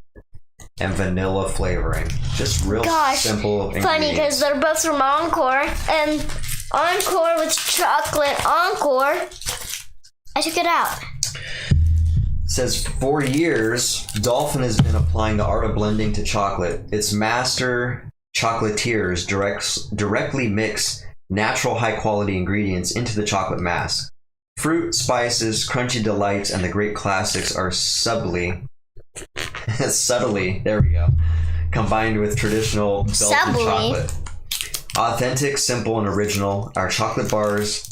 and vanilla flavoring. Just real simple ingredients. Funny because they're both from Encore, and Encore with chocolate Encore. I took it out. It says, for years, Dolphin has been applying the art of blending to chocolate. Its master chocolatiers directly mix natural high-quality ingredients into the chocolate mass. Fruit, spices, crunchy delights, and the great classics are subtly, there we go, combined with traditional Belgian Subway. chocolate. Authentic, simple, and original. Our chocolate bars,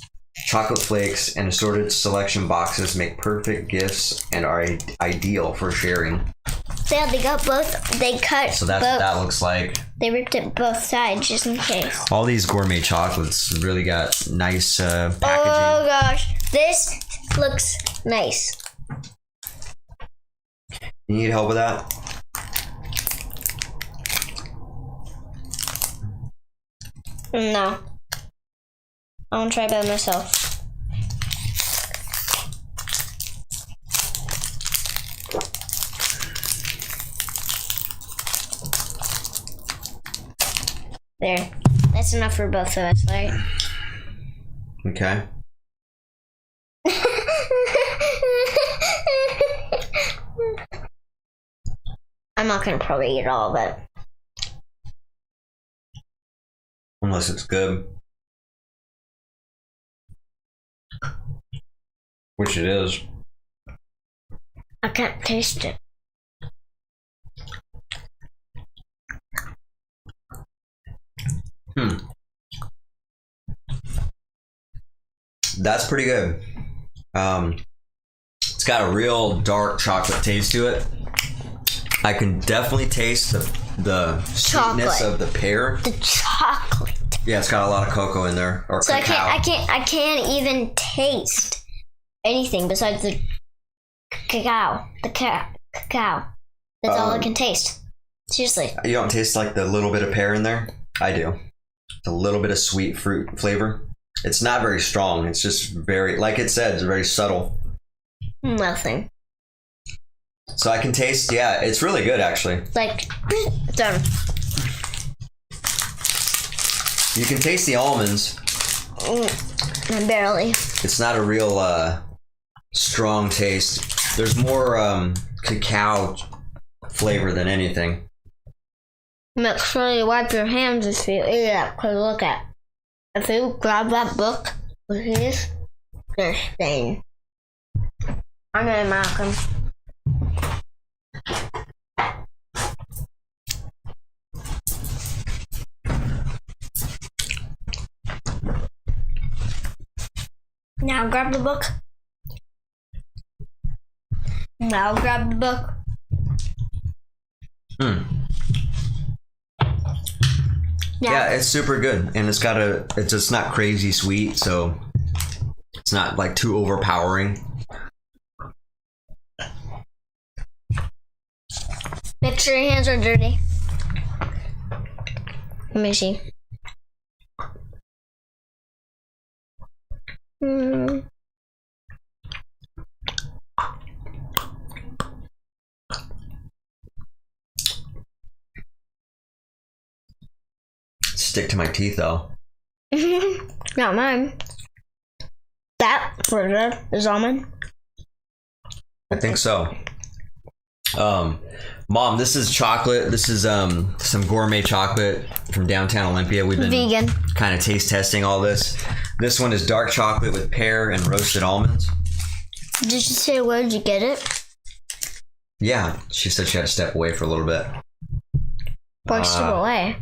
chocolate flakes, and assorted selection boxes make perfect gifts and are ideal for sharing. So they got both. They cut. So that's what that looks like. They ripped it both sides just in case. All these gourmet chocolates really got nice packaging. Oh gosh, this looks nice. You need help with that? No, I want to try by myself. There, that's enough for both of us, right? Okay. I'm not gonna probably eat all of it. Unless it's good. Which it is. I can't taste it. That's pretty good. It's got a real dark chocolate taste to it. I can definitely taste the sweetness Chocolate. of the pear. The chocolate. Yeah, it's got a lot of cocoa in there, or So cacao. I can't even taste anything besides the cacao. The cacao. That's all I can taste. Seriously. You don't taste like the little bit of pear in there? I do. It's a little bit of sweet fruit flavor. It's not very strong. It's just very, like it said, it's very subtle. Nothing. So I can taste, yeah, it's really good actually. Like, done. You can taste the almonds. Barely. It's not a real strong taste. There's more cacao flavor than anything. Make sure you wipe your hands if you eat it, because look at. If you grab that book with this, there's stain. I'm gonna mark them. Now grab the book. Now grab the book. Yeah, it's super good, and it's got it's just not crazy sweet, so it's not like too overpowering. Make sure your hands are dirty. Let me see. Stick to my teeth though. Not mine. That further is almond. I think so. Mom, this is chocolate. This is some gourmet chocolate from downtown Olympia. We've been Vegan. kind of taste testing all this. This one is dark chocolate with pear and roasted almonds. Did you say where did you get it? Yeah, she said she had to step away for a little bit. Pushed it away.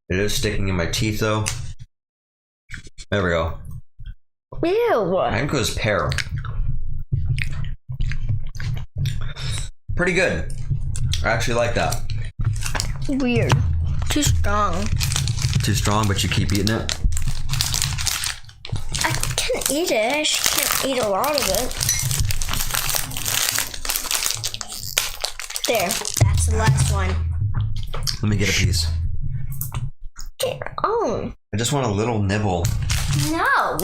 It is sticking in my teeth though. There we go. Ew. I think it was pear. Pretty good. I actually like that. Weird. Too strong. Too strong, but you keep eating it. I can eat it. I just can't eat a lot of it. There. That's the last one. Let me get a piece. Get on. I just want a little nibble. No.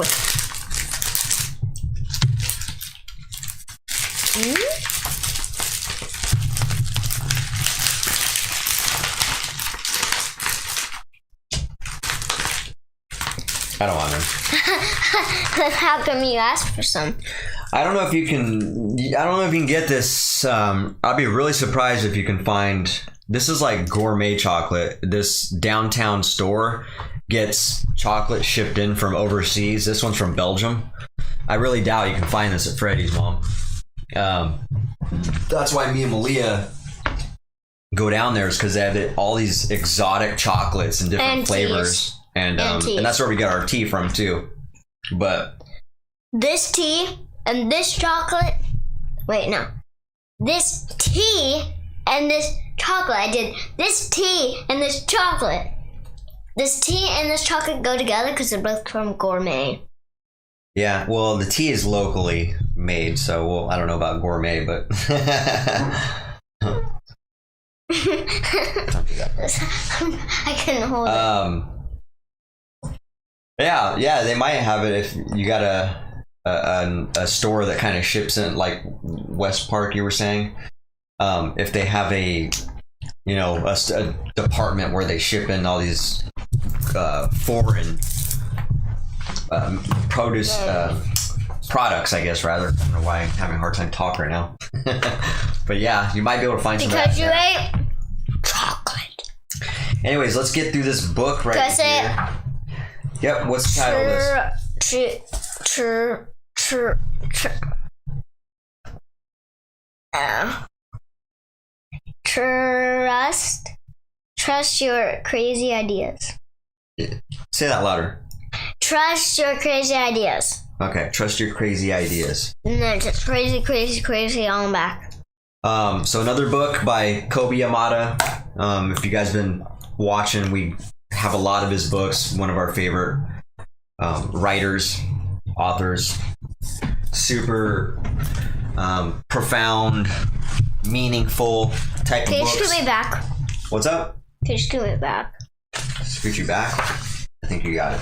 I don't want them. How come you asked for some? I don't know if you can. I don't know if you can get this. I'd be really surprised if you can find. This is like gourmet chocolate. This downtown store gets chocolate shipped in from overseas. This one's from Belgium. I really doubt you can find this at Freddy's, Mom. That's why me and Malia go down there is because they have all these exotic chocolates and different And flavors. teas. And teas. and that's where we got our tea from too. But This tea and this chocolate. Wait, no. This tea and this chocolate. I did this tea and this chocolate. This tea and this chocolate go together because they're both from Gourmet. yeah, well, the tea is locally made, so well, I don't know about gourmet, but don't do that. I couldn't hold it. Yeah, they might have it if you got a store that kind of ships in, like West Park, you were saying. If they have a department where they ship in all these foreign produce products, I guess, rather. I don't know why I'm having a hard time talking right now. But yeah, you might be able to find some. Because you ate chocolate. Anyways, let's get through this book right Does here. Yep, what's the title of this? Trust your crazy ideas. Say that louder. Trust your crazy ideas. Okay, trust your crazy ideas. And then just crazy on the back. So another book by Kobe Yamada. If you guys been watching, we have a lot of his books. One of our favorite writers, authors. Super profound, meaningful type of Can you books. scoot me back? What's up? Can you scoot me back? Scoot you back? I think you got it.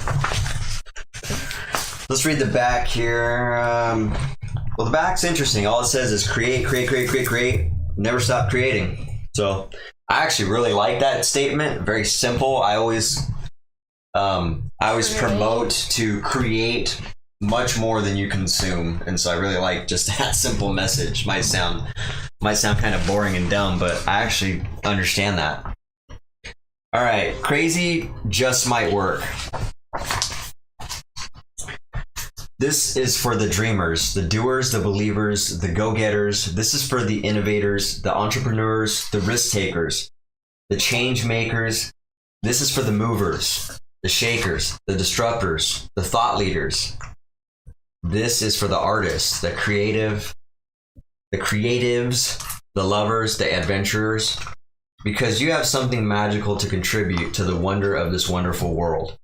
Let's read the back here. Well, the back's interesting. All it says is create, never stop creating. So I actually really like that statement. Very simple. I always promote to create much more than you consume, and so I really like just that simple message. Might sound kind of boring and dumb, but I actually understand that. All right, crazy just might work. This is for the dreamers, the doers, the believers, the go-getters. This is for the innovators, the entrepreneurs, the risk takers, the change makers. This is for the movers, the shakers, the disruptors, the thought leaders. This is for the artists, the creatives, the lovers, the adventurers, because you have something magical to contribute to the wonder of this wonderful world.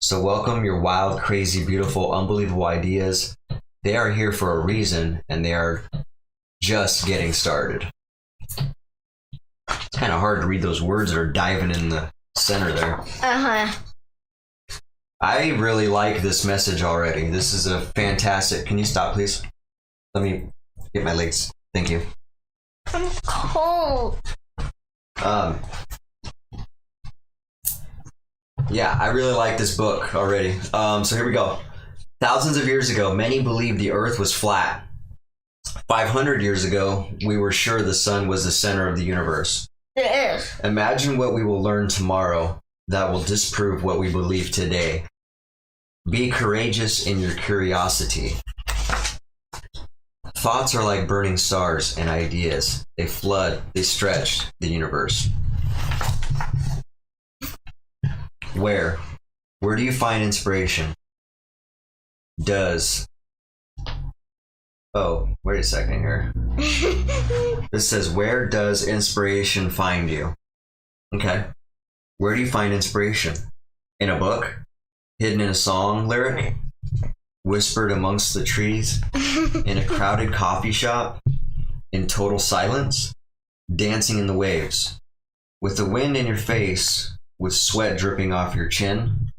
So welcome your wild, crazy, beautiful, unbelievable ideas. They are here for a reason, and they are just getting started. It's kind of hard to read those words that are diving in the center there. I really like this message already. This is a fantastic... Can you stop, please? Let me get my legs. Thank you. I'm cold. Yeah, I really like this book already. So here we go. Thousands of years ago, many believed the earth was flat. 500 years ago, we were sure the sun was the center of the universe. It is. Imagine what we will learn tomorrow that will disprove what we believe today. Be courageous in your curiosity. Thoughts are like burning stars and ideas. They flood, they stretch the universe. Where do you find inspiration? Oh, wait a second here. This says, where does inspiration find you? Okay. Where do you find inspiration? In a book? Hidden in a song lyric? Whispered amongst the trees? In a crowded coffee shop? In total silence? Dancing in the waves? With the wind in your face? With sweat dripping off your chin?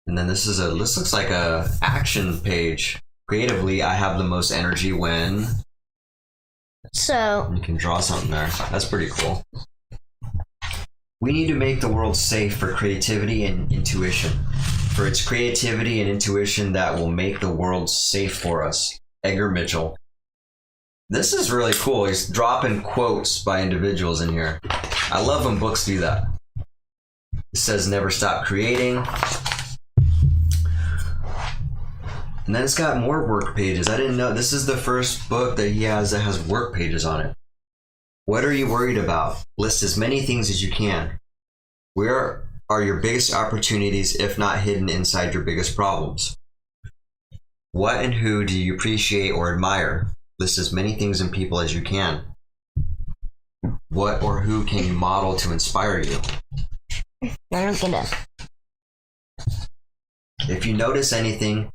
And then this looks like a action page. Creatively, I have the most energy when... So You can draw something there. That's pretty cool. We need to make the world safe for creativity and intuition. For it's creativity and intuition that will make the world safe for us. Edgar Mitchell. This is really cool. He's dropping quotes by individuals in here. I love when books do that. It says never stop creating. And then it's got more work pages. I didn't know. This is the first book that he has that has work pages on it. What are you worried about? List as many things as you can. Where are your biggest opportunities, if not hidden inside your biggest problems? What and who do you appreciate or admire? List as many things and people as you can. What or who can you model to inspire you? I don't get it. If you notice anything,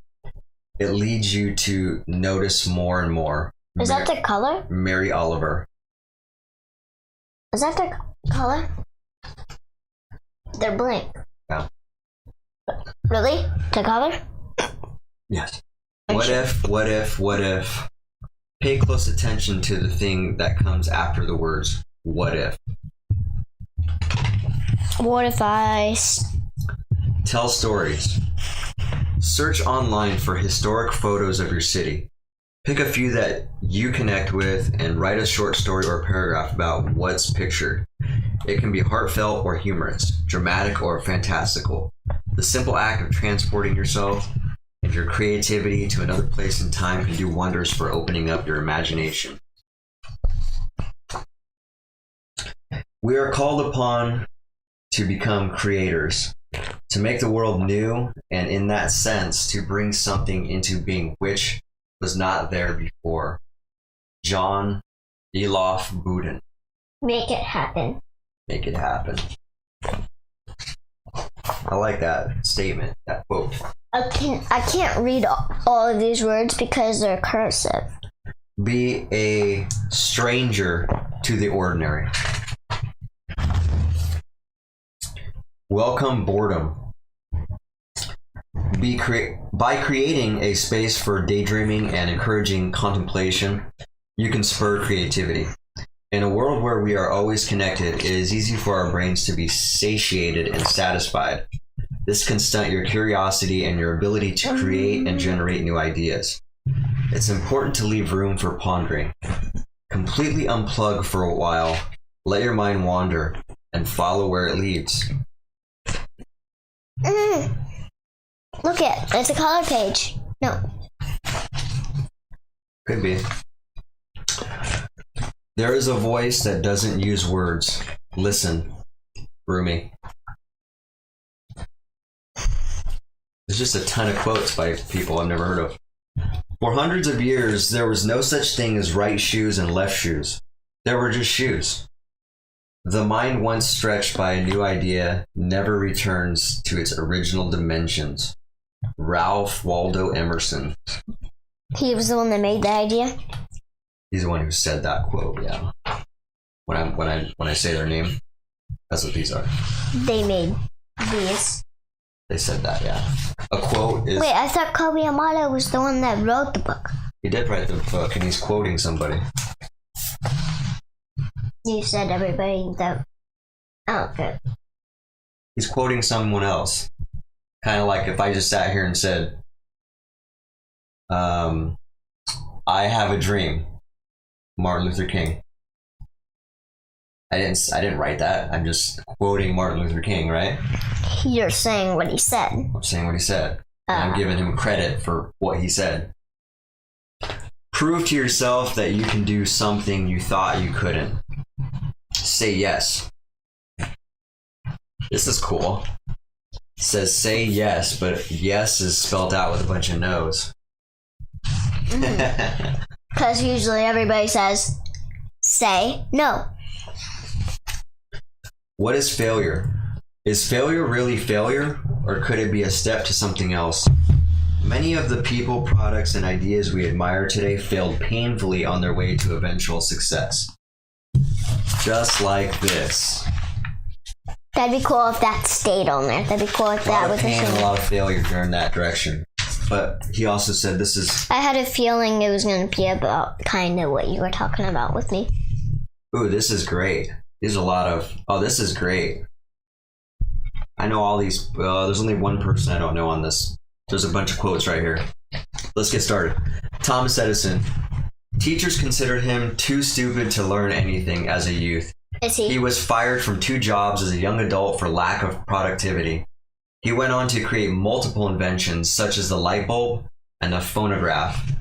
it leads you to notice more and more. Is that the color? Mary Oliver. Is that the color? They're blank. Yeah. Really? The color? Yes. What if? Pay close attention to the thing that comes after the words, what if? What if I... Tell stories. Search online for historic photos of your city. Pick a few that you connect with and write a short story or paragraph about what's pictured. It can be heartfelt or humorous, dramatic or fantastical. The simple act of transporting yourself and your creativity to another place and time can do wonders for opening up your imagination. We are called upon to become creators, to make the world new, and in that sense, to bring something into being which was not there before. John Elof Boudin. Make it happen. Make it happen. I like that statement, that quote. I can't read all of these words because they're cursive. Be a stranger to the ordinary. Welcome boredom. By creating a space for daydreaming and encouraging contemplation, you can spur creativity. In a world where we are always connected, it is easy for our brains to be satiated and satisfied. This can stunt your curiosity and your ability to create and generate new ideas. It's important to leave room for pondering. Completely unplug for a while, let your mind wander, and follow where it leads. Look it, it's a color page. No. Could be. There is a voice that doesn't use words. Listen, Rumi. There's just a ton of quotes by people I've never heard of. For hundreds of years, there was no such thing as right shoes and left shoes. There were just shoes. The mind once stretched by a new idea never returns to its original dimensions. Ralph Waldo Emerson. He was the one that made the idea? He's the one who said that quote, yeah. When I say their name, that's what these are. They made these. They said that, yeah. A quote is... Wait, I thought Kobe Yamada was the one that wrote the book. He did write the book, and he's quoting somebody. You said everybody that... Oh, okay. He's quoting someone else. Kind of like if I just sat here and said, I have a dream. Martin Luther King. I didn't write that. I'm just quoting Martin Luther King, right? You're saying what he said. I'm saying what he said. And I'm giving him credit for what he said. Prove to yourself that you can do something you thought you couldn't. Say yes. This is cool. It says say yes, but yes is spelled out with a bunch of no's. Because usually everybody says, say no. What is failure? Is failure really failure, or could it be a step to something else? Many of the people, products, and ideas we admire today failed painfully on their way to eventual success. Just like this. That'd be cool if that stayed on there. That'd be cool if that was a pain and a lot of failure during that direction. But he also said this is... I had a feeling it was going to be about kind of what you were talking about with me. Ooh, this is great. There's a lot of... Oh, this is great. I know all these... there's only one person I don't know on this. There's a bunch of quotes right here. Let's get started. Thomas Edison. Teachers considered him too stupid to learn anything as a youth. Is he? He was fired from 2 jobs as a young adult for lack of productivity. He went on to create multiple inventions such as the light bulb and the phonograph,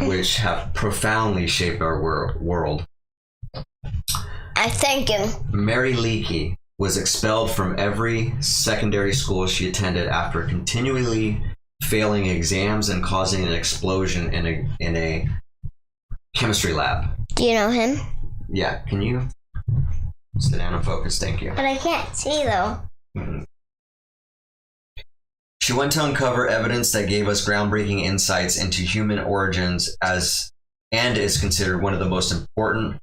which have profoundly shaped our world. I thank him. Mary Leakey was expelled from every secondary school she attended after continually failing exams and causing an explosion in a chemistry lab. Do you know him? Yeah, can you sit down and focus? Thank you. But I can't see though. Mhm. She went to uncover evidence that gave us groundbreaking insights into human origins and is considered one of the most important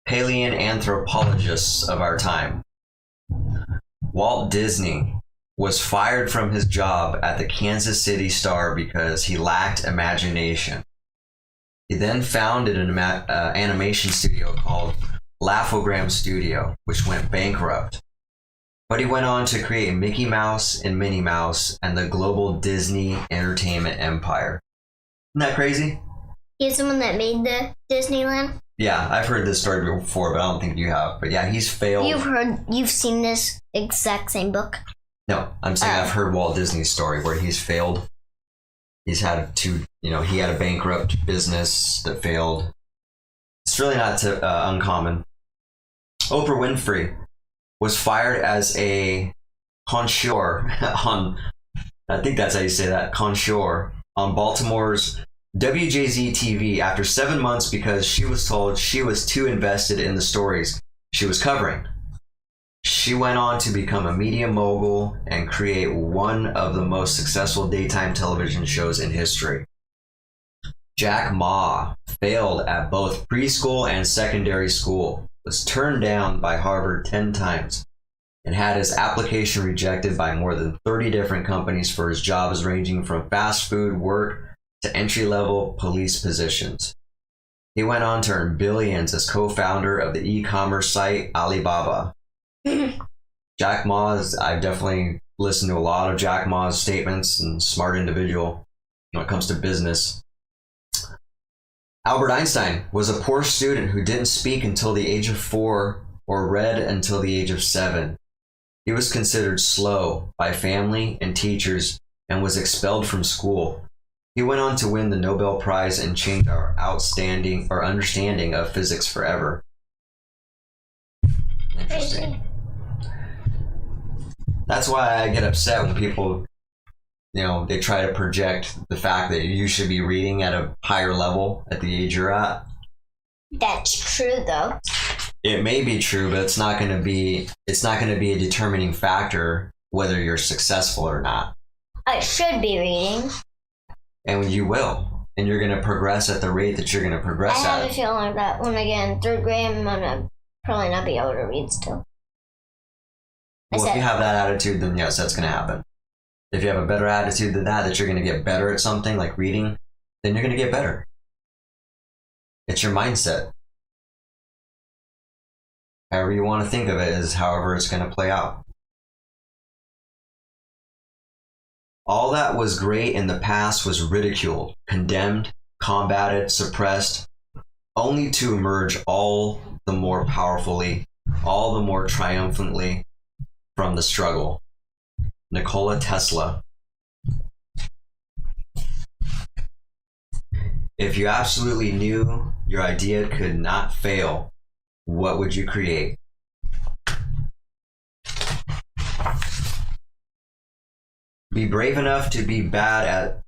paleoanthropologists of our time. Walt Disney was fired from his job at the Kansas City Star because he lacked imagination. He then founded an animation studio called Laugh-O-Gram Studio, which went bankrupt. But he went on to create Mickey Mouse and Minnie Mouse and the global Disney entertainment empire. Isn't that crazy? He's the one that made the Disneyland? Yeah, I've heard this story before, but I don't think you have. But yeah, he's failed. You've seen this exact same book? No, I'm saying I've heard Walt Disney's story where he's failed. He's had he had a bankrupt business that failed. It's really not uncommon. Oprah Winfrey was fired as a connoisseur I think that's how you say that, connoisseur, on Baltimore's WJZ TV after 7 months because she was told she was too invested in the stories she was covering. She went on to become a media mogul and create one of the most successful daytime television shows in history. Jack Ma failed at both preschool and secondary school, was turned down by Harvard 10 times, and had his application rejected by more than 30 different companies for his jobs ranging from fast food work to entry-level police positions. He went on to earn billions as co-founder of the e-commerce site Alibaba. Jack Ma, I've definitely listened to a lot of Jack Ma's statements, and smart individual when it comes to business. Albert Einstein was a poor student who didn't speak until the age of 4 or read until the age of 7. He was considered slow by family and teachers and was expelled from school. He went on to win the Nobel Prize and change our understanding of physics forever. Interesting. That's why I get upset when people, they try to project the fact that you should be reading at a higher level at the age you're at. That's true, though. It may be true, but it's not going to be a determining factor whether you're successful or not. I should be reading. And you will. And you're going to progress at the rate that you're going to progress at. I have a feeling that when I get in 3rd grade, I'm going to probably not be able to read still. Well, if you have that attitude, then yes, that's going to happen. If you have a better attitude than that you're going to get better at something like reading, then you're going to get better. It's your mindset. However you want to think of it is however it's going to play out. All that was great in the past was ridiculed, condemned, combated, suppressed, only to emerge all the more powerfully, all the more triumphantly from the struggle. Nikola Tesla. If you absolutely knew your idea could not fail, what would you create? Be brave enough to be bad at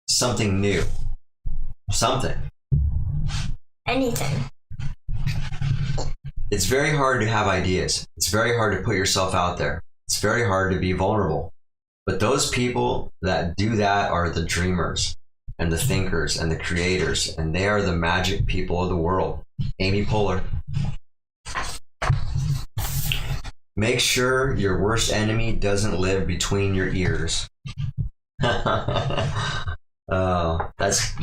something new. Something. Anything. It's very hard to have ideas. It's very hard to put yourself out there. It's very hard to be vulnerable. But those people that do that are the dreamers and the thinkers and the creators, and they are the magic people of the world. Amy Poehler. Make sure your worst enemy doesn't live between your ears. That's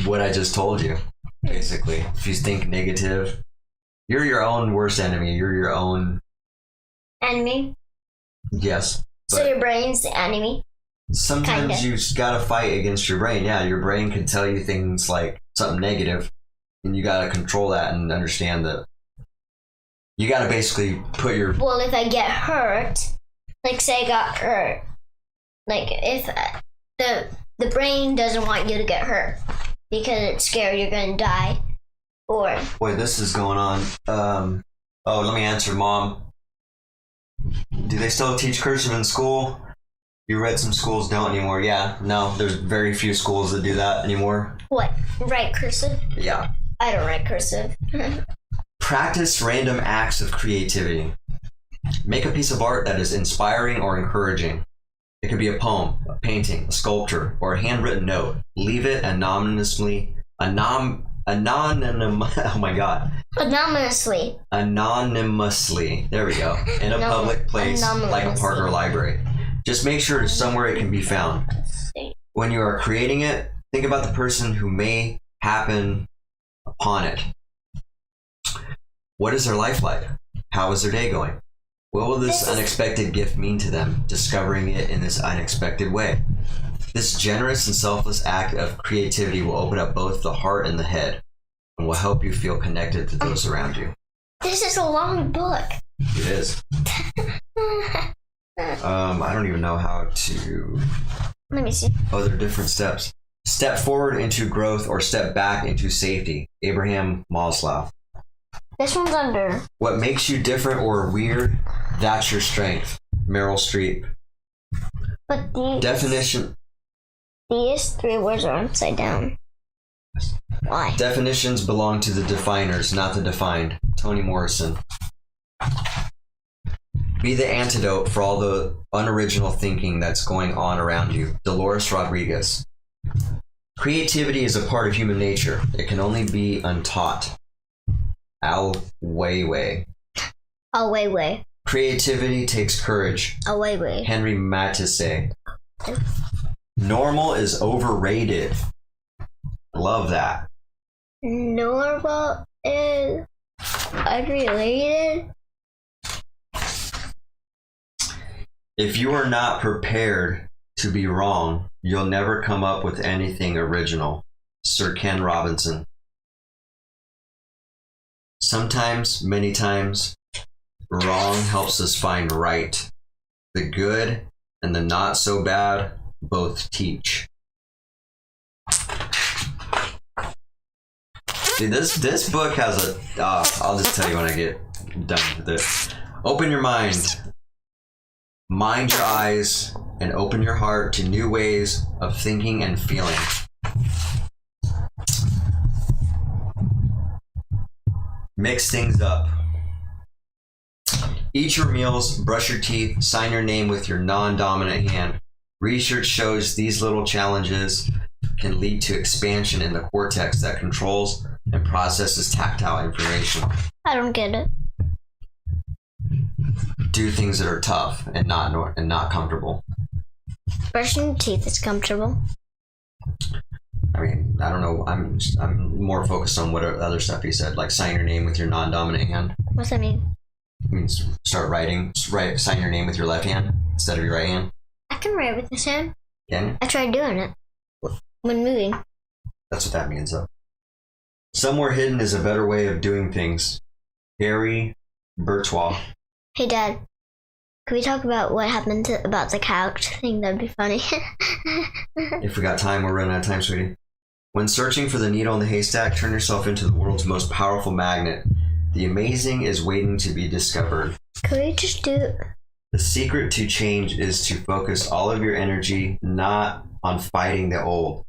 what I just told you, basically. If you think negative, you're your own worst enemy. You're your own enemy. Yes. So your brain's the enemy. Sometimes you gotta fight against your brain. Yeah, your brain can tell you things like something negative, and you gotta control that and understand that. You gotta basically put your. Well, if I get hurt, like say I got hurt, like if the brain doesn't want you to get hurt because it's scared you're gonna die. Or Boy, this is going on. Let me answer, Mom. Do they still teach cursive in school? You read some schools don't anymore. Yeah, no, there's very few schools that do that anymore. what? Write cursive? Yeah. I don't write cursive. Practice random acts of creativity. Make a piece of art that is inspiring or encouraging. It could be a poem, a painting, a sculpture, or a handwritten note. Leave it anonymously. Oh my God. Anonymously. There we go. In a public place like a park or library. Just make sure it's somewhere it can be found. When you are creating it, think about the person who may happen upon it. What is their life like? How is their day going? What will this unexpected gift mean to them, discovering it in this unexpected way? This generous and selfless act of creativity will open up both the heart and the head and will help you feel connected to those around you. This is a long book. It is. I don't even know how to... Let me see. Oh, there are different steps. Step forward into growth or step back into safety. Abraham Maslow. This one's under. What makes you different or weird, that's your strength. Meryl Streep. But these 3 words are upside down. Why? Definitions belong to the definers, not the defined. Toni Morrison. Be the antidote for all the unoriginal thinking that's going on around you. Dolores Rodriguez. Creativity is a part of human nature. It can only be untaught. Al Weiwei. Al Weiwei. Creativity takes courage. Al Weiwei. Henry Matisse. Normal is overrated. Love that. Normal is unrelated. If you are not prepared to be wrong, you'll never come up with anything original. Sir Ken Robinson. Sometimes, many times, wrong helps us find right. The good and the not so bad both teach. See, this book has a... I'll just tell you when I get done with it. Open your mind. Mind your eyes and open your heart to new ways of thinking and feeling. Mix things up. Eat your meals, brush your teeth, sign your name with your non-dominant hand. Research shows these little challenges can lead to expansion in the cortex that controls and processes tactile information. I don't get it. Do things that are tough and not comfortable. Brushing teeth is comfortable. I mean, I don't know. I'm more focused on what other stuff he said, like sign your name with your non-dominant hand. What's that mean? It means start writing. Sign your name with your left hand instead of your right hand. I can write with this hand. Can you? I tried doing it when moving. That's what that means, though. Somewhere hidden is a better way of doing things. Harry Birtwell. Hey, Dad. Can we talk about what happened about the couch thing? That'd be funny. If we got time, we're running out of time, sweetie. When searching for the needle in the haystack, turn yourself into the world's most powerful magnet. The amazing is waiting to be discovered. Can we just do... The secret to change is to focus all of your energy not on fighting the old,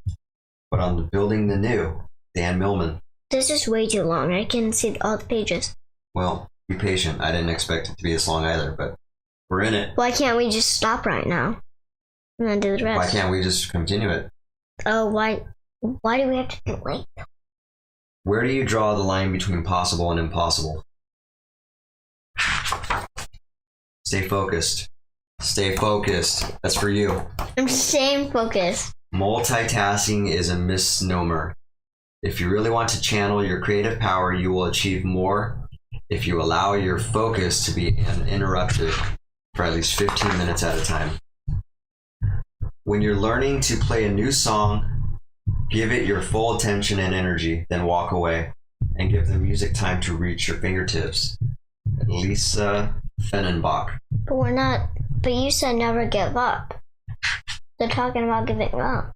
but on building the new. Dan Millman. This is way too long. I can see all the pages. Well, be patient. I didn't expect it to be this long either, but we're in it. Why can't we just stop right now and then do the rest? Why can't we just continue it? Oh, why do we have to do late? Where do you draw the line between possible and impossible? Stay focused. Stay focused. That's for you. I'm staying focused. Multitasking is a misnomer. If you really want to channel your creative power, you will achieve more if you allow your focus to be uninterrupted for at least 15 minutes at a time. When you're learning to play a new song, give it your full attention and energy, then walk away and give the music time to reach your fingertips. Lisa Fennenbach. But you said never give up. They're talking about giving up.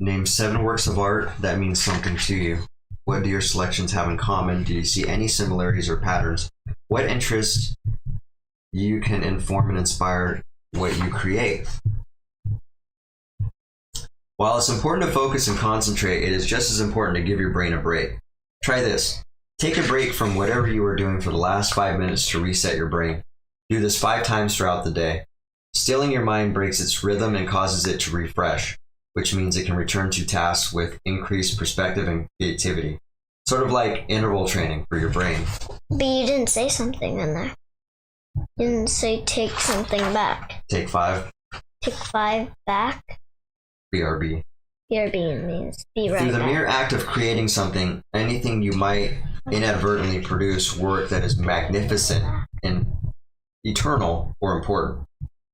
Name 7 works of art that mean something to you. What do your selections have in common? Do you see any similarities or patterns? What interests you can inform and inspire what you create? While it's important to focus and concentrate, it is just as important to give your brain a break. Try this. Take a break from whatever you are doing for the last 5 minutes to reset your brain. Do this 5 times throughout the day. Stilling your mind breaks its rhythm and causes it to refresh, which means it can return to tasks with increased perspective and creativity. Sort of like interval training for your brain. But you didn't say something in there. You didn't say take something back. Take 5. Take 5 back. BRB. BRB means be right Through the back. mere act of creating something, anything you might inadvertently produce work that is magnificent and eternal or important.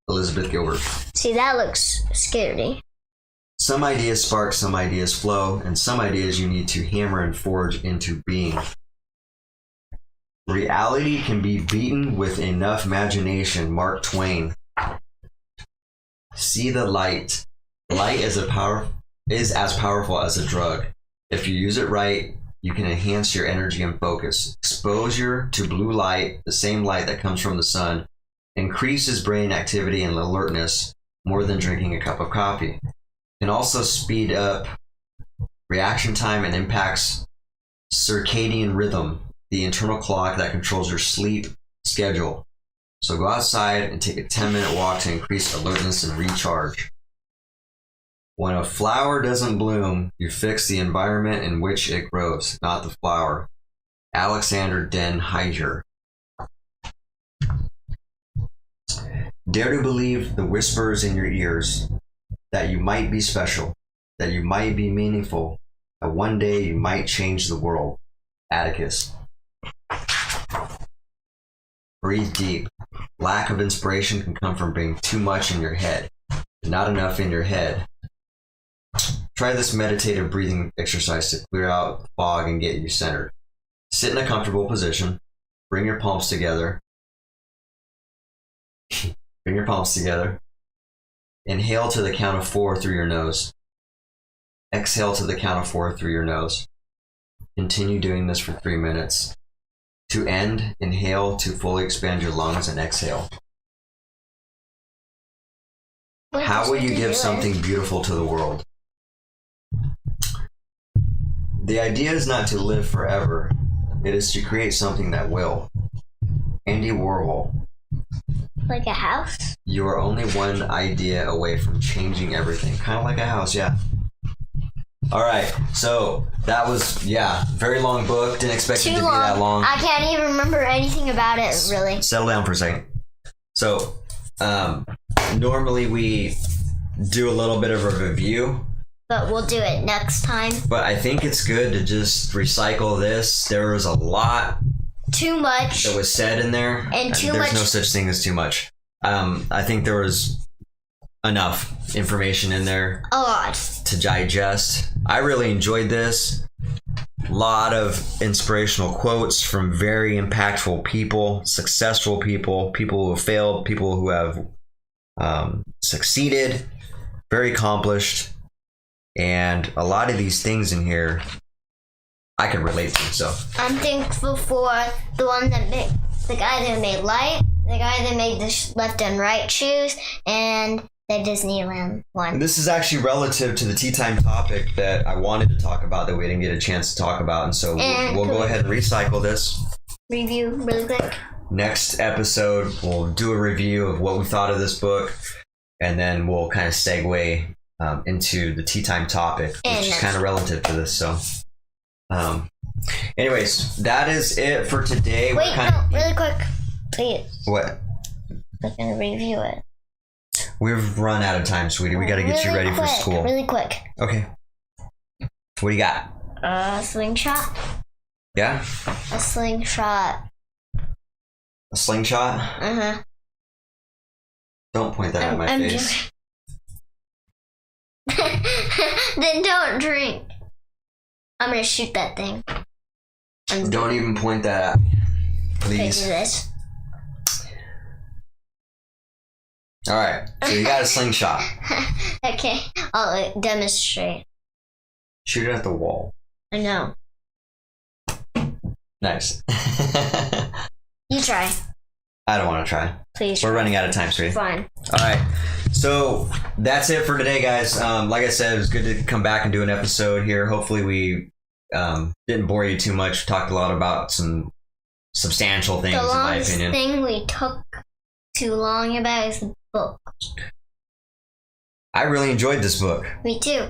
Elizabeth Gilbert. See, that looks scary. Some ideas spark, some ideas flow, and some ideas you need to hammer and forge into being. Reality can be beaten with enough imagination. Mark Twain. See the light. Light is as powerful as a drug. If you use it right, you can enhance your energy and focus. Exposure to blue light, the same light that comes from the sun, increases brain activity and alertness more than drinking a cup of coffee. Can also speed up reaction time and impacts circadian rhythm, the internal clock that controls your sleep schedule. So go outside and take a 10-minute walk to increase alertness and recharge. When a flower doesn't bloom, you fix the environment in which it grows, not the flower. Alexander Den Heijer. Dare to believe the whispers in your ears that you might be special, that you might be meaningful, that one day you might change the world. Atticus. Breathe deep. Lack of inspiration can come from being too much in your head, not enough in your head. Try this meditative breathing exercise to clear out fog and get you centered. Sit in a comfortable position. Bring your palms together. Bring your palms together. Inhale to the count of 4 through your nose. Exhale to the count of 4 through your nose. Continue doing this for 3 minutes. To end, inhale to fully expand your lungs and exhale. How will you give something beautiful to the world? The idea is not to live forever. It is to create something that will. Andy Warhol. Like a house? You are only one idea away from changing everything. Kind of like a house, yeah. All right, so that was, very long book. Didn't expect it to be that long. I can't even remember anything about it, really. Settle down for a second. So, normally we do a little bit of a review. But we'll do it next time. But I think it's good to just recycle this. There was a lot Too much. that was said in there. And too There's much. no such thing as too much. I think there was enough information in there A lot. to digest. I really enjoyed this. A lot of inspirational quotes from very impactful people, successful people, people who have failed, people who have succeeded, very accomplished. And a lot of these things in here I could relate to. So I'm thankful for the one that made, the guy that made Light, the guy that made the left and right shoes, and the Disneyland one. this is actually relative to the tea time topic that I wanted to talk about that we didn't get a chance to talk about. And so we'll go ahead and recycle this. Review really quick. Next episode, we'll do a review of what we thought of this book, and then we'll kind of segue into the tea time topic, which is kind of relative to this. So, anyways, that is it for today. Wait, really quick. Please. What? We're going to review it. We've run out of time, sweetie. We got to get you ready for school. Really quick. Okay. What do you got? A slingshot. Yeah? A slingshot. A slingshot? Uh-huh. Don't point that at my face. Then don't drink. I'm gonna shoot that thing. Don't even point that at me. Please. Do this. Alright, so you got a slingshot. Okay, I'll demonstrate. Shoot it at the wall. I know. Nice. You try. I don't want to try. Please. We're running out of time, sweetie. Fine. All right. So that's it for today, guys. Like I said, it was good to come back and do an episode here. Hopefully we didn't bore you too much. Talked a lot about some substantial things, The in my longest opinion. thing we took too long about is the book. I really enjoyed this book. Me too.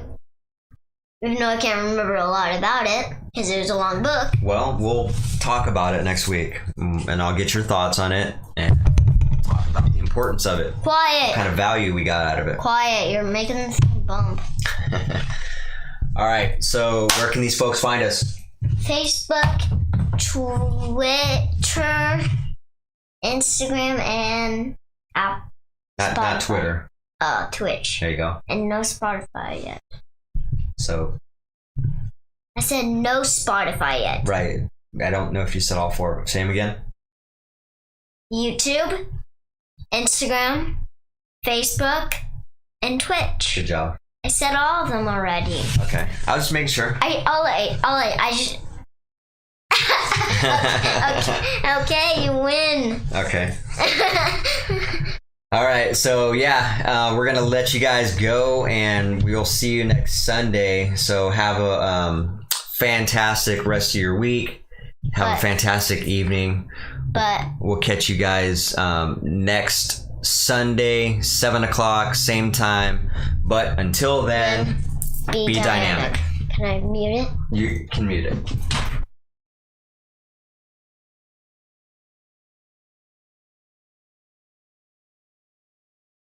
Even though I can't remember a lot about it, because it was a long book. Well, we'll talk about it next week, and I'll get your thoughts on it and talk about the importance of it. Quiet. What kind of value we got out of it. Quiet. You're making the thing bump. All right. So where can these folks find us? Facebook, Twitter, Instagram, and Not Spotify. Twitter. Twitch. There you go. And no Spotify yet. So, I said no Spotify yet. right. I don't know if you said all four. Say them again. YouTube, Instagram, Facebook, and Twitch. Good job. I said all of them already. Okay. I was just making sure. I just. okay, you win. Okay. All right, so yeah, we're gonna let you guys go, and we'll see you next Sunday. So have a fantastic rest of your week. Have a fantastic evening. But We'll catch you guys next Sunday, 7 o'clock, same time. But until then, be dynamic. Can I mute it? You can mute it.